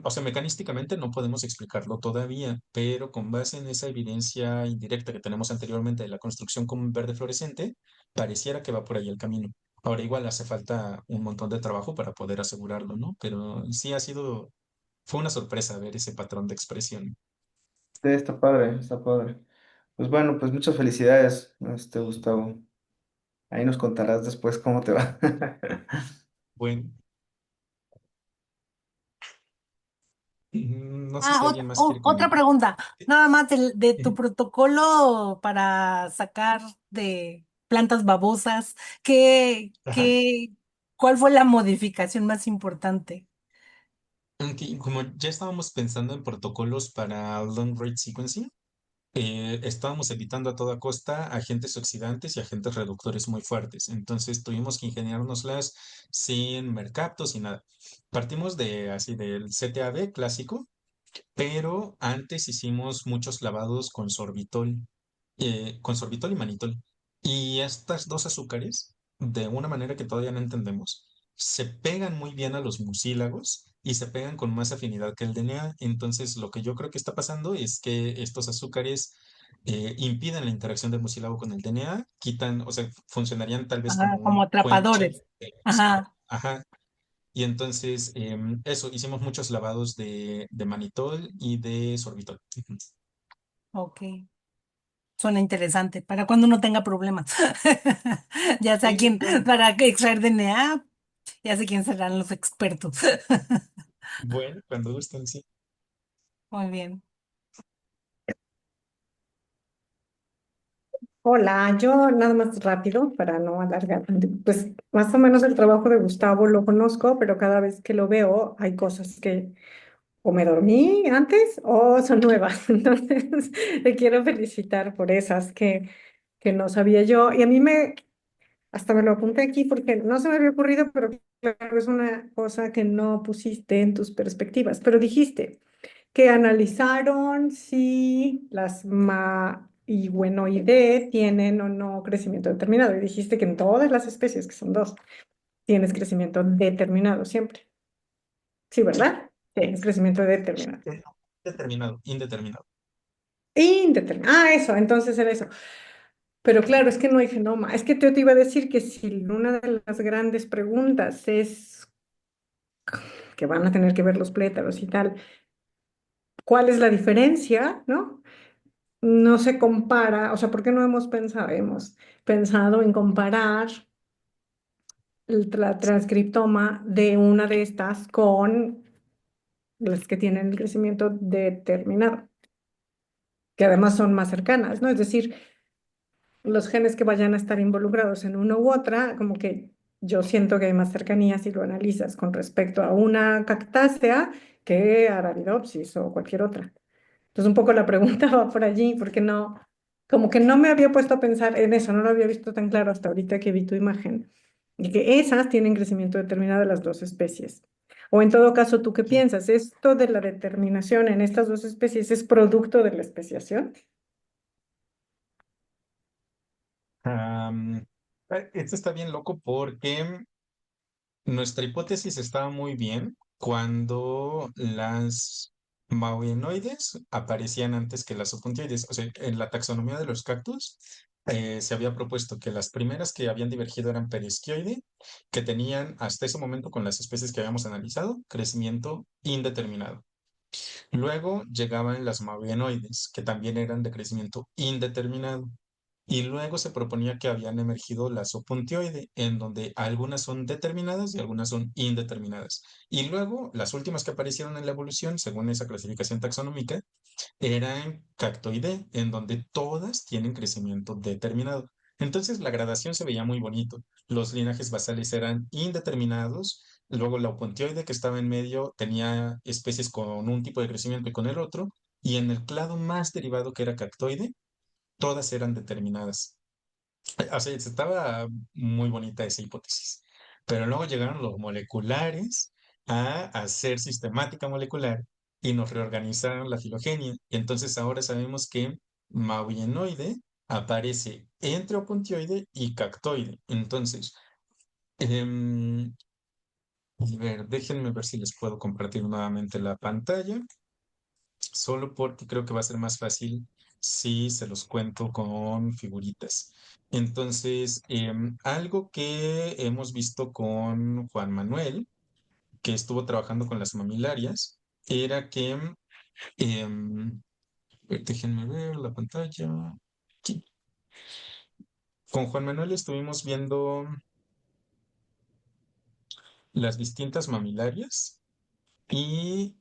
O sea, mecanísticamente no podemos explicarlo todavía, pero con base en esa evidencia indirecta que tenemos anteriormente de la construcción con un verde fluorescente, pareciera que va por ahí el camino. Ahora igual hace falta un montón de trabajo para poder asegurarlo, ¿no? Pero sí fue una sorpresa ver ese patrón de expresión. Sí, está padre, está padre. Pues bueno, pues muchas felicidades, Gustavo. Ahí nos contarás después cómo te va. Bueno, no sé si alguien más quiere Otra comentar. pregunta, nada más de tu protocolo para sacar de plantas babosas, Ajá. ¿cuál fue la modificación más importante? Aunque como ya estábamos pensando en protocolos para long rate sequencing, estábamos evitando a toda costa agentes oxidantes y agentes reductores muy fuertes. Entonces tuvimos que ingeniárnoslas sin mercaptos y nada. Partimos de así del CTAB clásico, pero antes hicimos muchos lavados con sorbitol y manitol. Y estas dos azúcares, de una manera que todavía no entendemos, se pegan muy bien a los mucílagos y se pegan con más afinidad que el DNA. Entonces, lo que yo creo que está pasando es que estos azúcares impiden la interacción del mucílago con el DNA, quitan, o sea, funcionarían tal vez como Ajá, como un puente. atrapadores. Ajá, Ajá. Y entonces, eso, hicimos muchos lavados de manitol y de sorbitol. Ujú. ok. Suena interesante. Para cuando uno tenga problemas. Ya sé Sí, quién, claro. para que extraer DNA, ya sé quién serán los expertos. Bueno, cuando gusten, sí. Muy bien. Hola, yo nada más rápido para no alargar. Pues más o menos el trabajo de Gustavo lo conozco, pero cada vez que lo veo hay cosas que o me dormí antes o son nuevas. Entonces, te quiero felicitar por esas que no sabía yo. Y a mí hasta me lo apunté aquí porque no se me había ocurrido, pero claro, es una cosa que no pusiste en tus perspectivas, pero dijiste que analizaron si las maiguenoide tienen o no crecimiento determinado. Y dijiste que en todas las especies, que son dos, tienes crecimiento determinado siempre. Sí, Sí, ¿verdad? Sí, es crecimiento determinado. no, determinado, indeterminado. Indeterminado. Ah, eso, entonces era eso. Pero claro, es que no hay genoma. Es que te iba a decir que si una de las grandes preguntas es que van a tener que ver los plétaros y tal, ¿cuál es la diferencia, no? No se compara, o sea, ¿por qué no hemos pensado en comparar la transcriptoma de una de estas con las que tienen el crecimiento determinado, que además son más cercanas, ¿no? Es decir, los genes que vayan a estar involucrados en una u otra, como que yo siento que hay más cercanía si lo analizas con respecto a una cactácea que a Arabidopsis o cualquier otra. Entonces, un poco la pregunta va por allí, porque como que no me había puesto a pensar en eso, no lo había visto tan claro hasta ahorita que vi tu imagen. y que esas tienen crecimiento determinado de las dos especies. O en todo caso, ¿tú qué Sí. piensas? ¿Esto de la determinación en estas dos especies es producto de la especiación? Am, Esto está bien loco porque nuestra hipótesis estaba muy bien cuando las mauienoides aparecían antes que las opuntiоides. O sea, en la taxonomía de los cactus se había propuesto que las primeras que habían divergido eran perisquioide, que tenían hasta ese momento con las especies que habíamos analizado crecimiento indeterminado. Luego llegaban las mauienoides, que también eran de crecimiento indeterminado. Y luego se proponía que habían emergido las opuntioide, en donde algunas son determinadas y algunas son indeterminadas. Y luego, las últimas que aparecieron en la evolución, según esa clasificación taxonómica, eran cactoide, en donde todas tienen crecimiento determinado. Entonces, la gradación se veía muy bonito. Los linajes basales eran indeterminados. Luego, la opuntioide que estaba en medio tenía especies con un tipo de crecimiento y con el otro. Y en el clado más derivado, que era cactoide, todas eran determinadas. O sea, estaba muy bonita esa hipótesis. Pero luego llegaron los moleculares a hacer sistemática molecular y nos reorganizaron la filogenia. Y entonces ahora sabemos que mauienoide aparece entre opuntioide y cactoide. Entonces, em, a ver, déjenme ver si les puedo compartir nuevamente la pantalla, solo porque creo que va a ser más fácil si se los cuento con figuritas. Entonces, algo que hemos visto con Juan Manuel, que estuvo trabajando con las mamilarias, era que, déjenme ver la pantalla. Aquí. Con Juan Manuel estuvimos viendo las distintas mamilarias. Y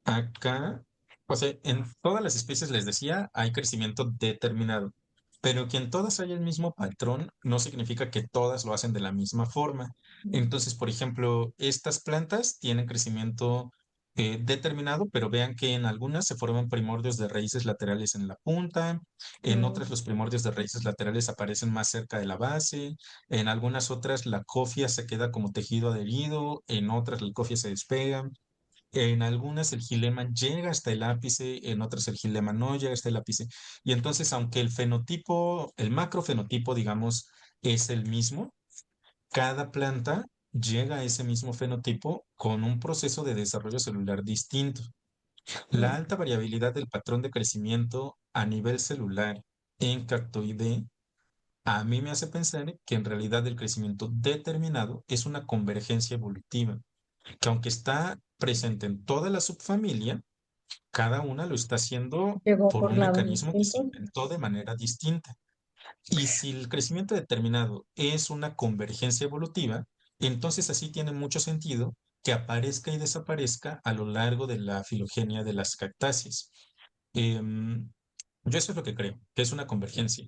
acá, o sea, en todas las especies les decía, hay crecimiento determinado, pero que en todas haya el mismo patrón no significa que todas lo hacen de la misma forma. Entonces, por ejemplo, estas plantas tienen crecimiento determinado, pero vean que en algunas se forman primordios de raíces laterales en la punta, en Mm. otras los primordios de raíces laterales aparecen más cerca de la base, en algunas otras la cofia se queda como tejido adherido, en otras la cofia se despega. En algunas el gilema llega hasta el ápice, en otras el gilema no llega hasta el ápice. Y entonces, aunque el fenotipo, el macrofenotipo, digamos, es el mismo, cada planta llega a ese mismo fenotipo con un proceso de desarrollo celular distinto. La Mm. alta variabilidad del patrón de crecimiento a nivel celular en cactoide a mí me hace pensar que en realidad el crecimiento determinado es una convergencia evolutiva, que aunque está presente en toda la subfamilia, cada una lo está haciendo Llegó por por un lados mecanismo que se distintos. inventó de manera distinta. Y si el crecimiento determinado es una convergencia evolutiva, entonces así tiene mucho sentido que aparezca y desaparezca a lo largo de la filogenia de las cactáceas. Em, yo eso es lo que creo, que es una convergencia.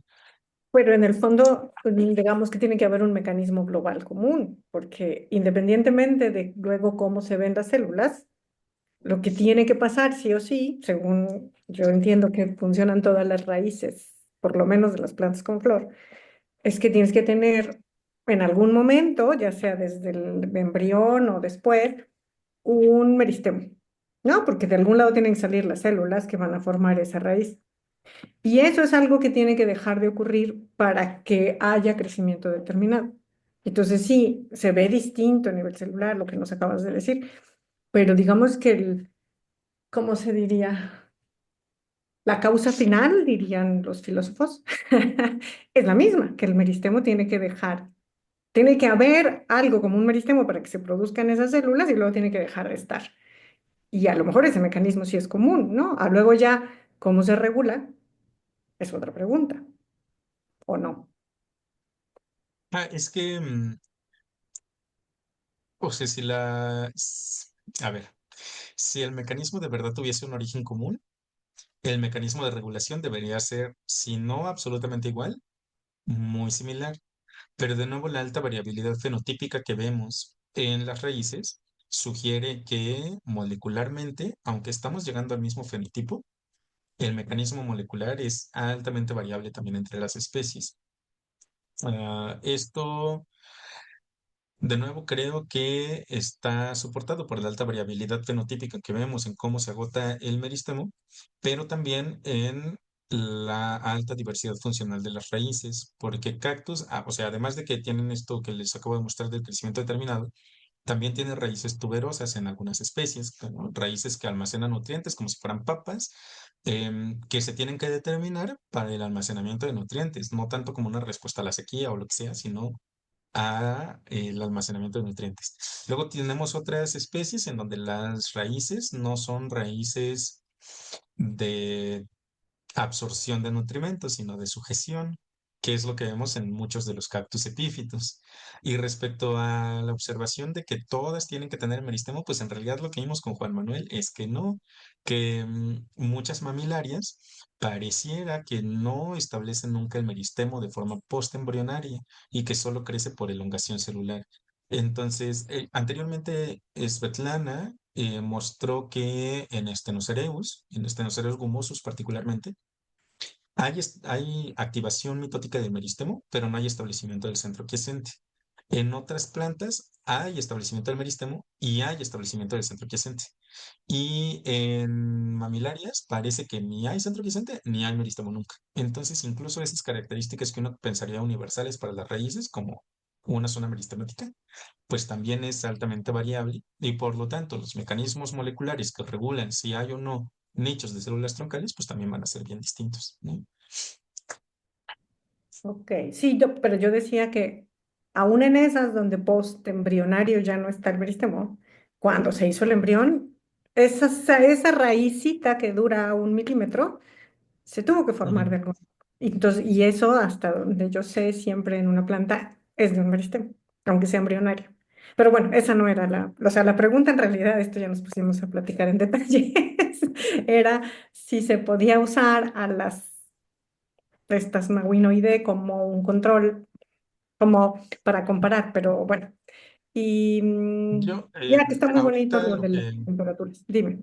Pero en el fondo, digamos que tiene que haber un mecanismo global común, porque independientemente de luego cómo se ven las células, lo que tiene que pasar sí o sí, según yo entiendo que funcionan todas las raíces, por lo menos de las plantas con flor, es que tienes que tener en algún momento, ya sea desde el embrión o después, un meristemo, ¿no? Porque de algún lado tienen que salir las células que van a formar esa raíz. Y eso es algo que tiene que dejar de ocurrir para que haya crecimiento determinado. Entonces sí, se ve distinto a nivel celular, lo que nos acabas de decir, pero digamos que ¿cómo se diría? La causa final, dirían los filósofos, es la misma, que el meristemo tiene que dejar, tiene que haber algo como un meristemo para que se produzcan esas células y luego tiene que dejar de estar. Y a lo mejor ese mecanismo sí es común, ¿no? A luego ya, ¿cómo se regula? Es otra pregunta, ¿o no? Es que, o sea, a ver, si el mecanismo de verdad tuviese un origen común, el mecanismo de regulación debería ser, si no absolutamente igual, muy similar. Pero de nuevo, la alta variabilidad fenotípica que vemos en las raíces sugiere que molecularmente, aunque estamos llegando al mismo fenotipo, el mecanismo molecular es altamente variable también entre las especies. Esto De nuevo, creo que está soportado por la alta variabilidad fenotípica que vemos en cómo se agota el meristemo, pero también en la alta diversidad funcional de las raíces, porque cactus, o sea, además de que tienen esto que les acabo de mostrar del crecimiento determinado, también tiene raíces tuberosas en algunas especies, como raíces que almacenan nutrientes como si fueran papas, que se tienen que determinar para el almacenamiento de nutrientes, no tanto como una respuesta a la sequía o lo que sea, sino a el almacenamiento de nutrientes. Luego tenemos otras especies en donde las raíces no son raíces de absorción de nutrimentos, sino de sujeción, que es lo que vemos en muchos de los cactus epífitos. Y respecto a la observación de que todas tienen que tener meristemo, pues en realidad lo que vimos con Juan Manuel es que no, que muchas mamilarias pareciera que no establecen nunca el meristemo de forma postembrionaria y que solo crece por elongación celular. Entonces, anteriormente Svetlana mostró que en Stenocereus gumosus particularmente, hay activación mitótica del meristemo, pero no hay establecimiento del centro quiescente. En otras plantas hay establecimiento del meristemo y hay establecimiento del centro quiescente. Y en mamilarias parece que ni hay centro quiescente ni hay meristemo nunca. Entonces, incluso esas características que uno pensaría universales para las raíces, como una zona meristemática, pues también es altamente variable y por lo tanto los mecanismos moleculares que regulan si hay o no nichos de células troncales, pues también van a ser bien distintos, ¿no? Ok, sí, pero yo decía que aún en esas donde post-embrionario ya no está el meristemo, cuando se hizo el embrión, esa raícita que dura 1 milímetro se tuvo que formar Ujú. de algún. Entonces, y eso, hasta donde yo sé, siempre en una planta es de un meristemo, aunque sea embrionario. Pero bueno, esa no era o sea, la pregunta en realidad, esto ya nos pusimos a platicar en detalles, era si se podía usar a las estas Mawinoide como un control, como para comparar, pero bueno. Y Yo, ya que está muy bonito ahorita lo lo de las que, temperaturas. Dime.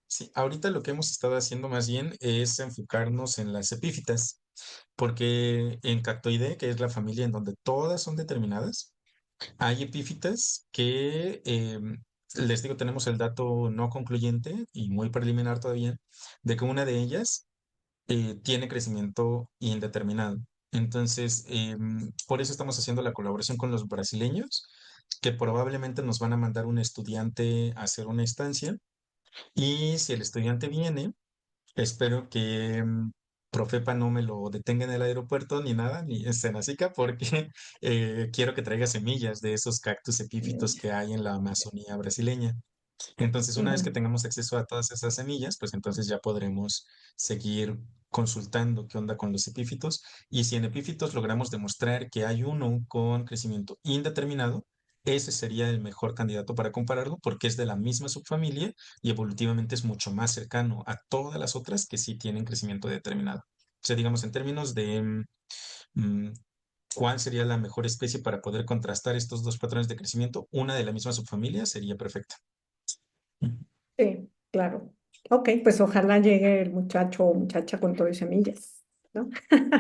sí, ahorita lo que hemos estado haciendo más bien es enfocarnos en las epífitas, porque en Cactoide, que es la familia en donde todas son determinadas, hay epífitas que, les digo, tenemos el dato no concluyente y muy preliminar todavía, de que una de ellas tiene crecimiento indeterminado. Entonces, por eso estamos haciendo la colaboración con los brasileños, que probablemente nos van a mandar un estudiante a hacer una estancia. Y si el estudiante viene, espero que Profepa no me lo detenga en el aeropuerto ni nada, ni en Senacica, porque quiero que traiga semillas de esos cactus epífitos que hay en la Amazonía brasileña. Entonces, una vez que Ujú. tengamos acceso a todas esas semillas, pues entonces ya podremos seguir consultando qué onda con los epífitos. Y si en epífitos logramos demostrar que hay uno con crecimiento indeterminado, ese sería el mejor candidato para compararlo porque es de la misma subfamilia y evolutivamente es mucho más cercano a todas las otras que sí tienen crecimiento determinado. O sea, digamos, en términos de mm, cuál sería la mejor especie para poder contrastar estos dos patrones de crecimiento, una de la misma subfamilia sería perfecta. Sí, claro. Ok, pues ojalá llegue el muchacho o muchacha con todo y semillas, ¿no?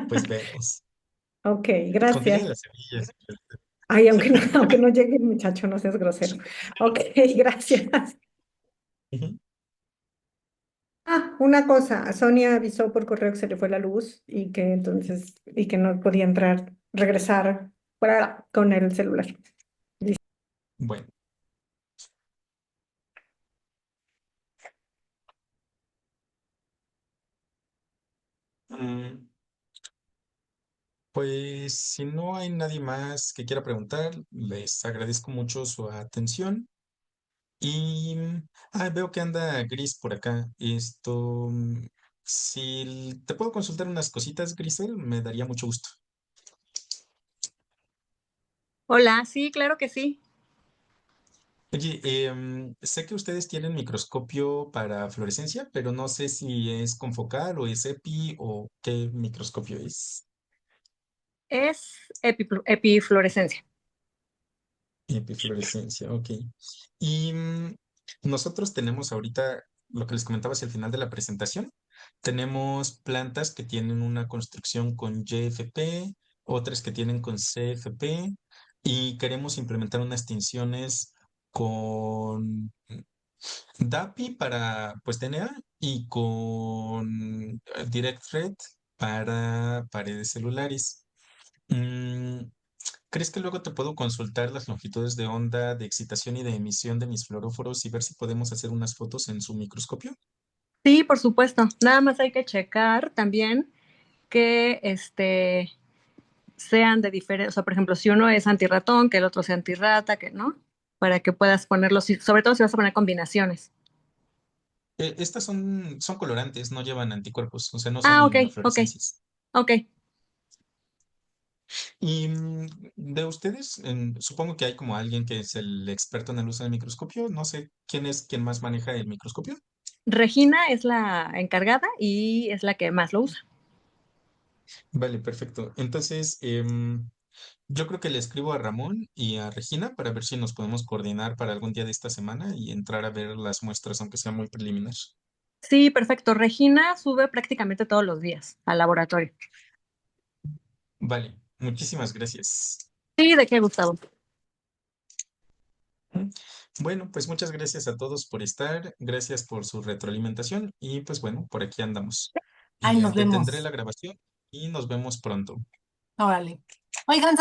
Pues vemos. Ok, Con que gracias. lleguen las semillas. Ay, aunque no llegue el muchacho, no seas grosero. Ok, gracias. Ujú. Ah, una cosa, Sonia avisó por correo que se le fue la luz y que no podía regresar con el celular. Bueno, mm, pues si no hay nadie más que quiera preguntar, les agradezco mucho su atención. Y veo que anda Gris por acá. Si te puedo consultar unas cositas, Grisel, me daría mucho gusto. Hola, sí, claro que sí. Oye, sé que ustedes tienen microscopio para fluorescencia, pero no sé si es confocal o es EPI o qué microscopio es. Es epifluorescencia. Epifluorescencia, ok. Y nosotros tenemos ahorita lo que les comentaba hacia el final de la presentación. Tenemos plantas que tienen una construcción con YFP, otras que tienen con CFP. y queremos implementar unas tinciones con DAPI para pues DNA y con DirectRed para paredes celulares. Mm, ¿Crees que luego te puedo consultar las longitudes de onda, de excitación y de emisión de mis fluoróforos y ver si podemos hacer unas fotos en su microscopio? Sí, por supuesto. Nada más hay que checar también que sean de diferente, o sea, por ejemplo, si uno es antirratón, que el otro sea antirrata, que no, para que puedas ponerlos, sobre todo si vas a poner combinaciones. Estas son colorantes, no llevan anticuerpos, o sea, no son Ah, ok, ok, inmunofluorescencias. ok. Y de ustedes, supongo que hay como alguien que es el experto en el uso del microscopio. No sé quién es quien más maneja el microscopio. Regina es la encargada y es la que más lo usa. Vale, perfecto. Entonces, yo creo que le escribo a Ramón y a Regina para ver si nos podemos coordinar para algún día de esta semana y entrar a ver las muestras, aunque sea muy preliminar. Sí, perfecto. Regina sube prácticamente todos los días al laboratorio. Vale, muchísimas gracias. Sí, ¿de qué, Gustavo? Bueno, pues muchas gracias a todos por estar, gracias por su retroalimentación y pues bueno, por aquí andamos. Ahí Y nos detendré vemos. la grabación y nos vemos pronto. Órale. Oigan,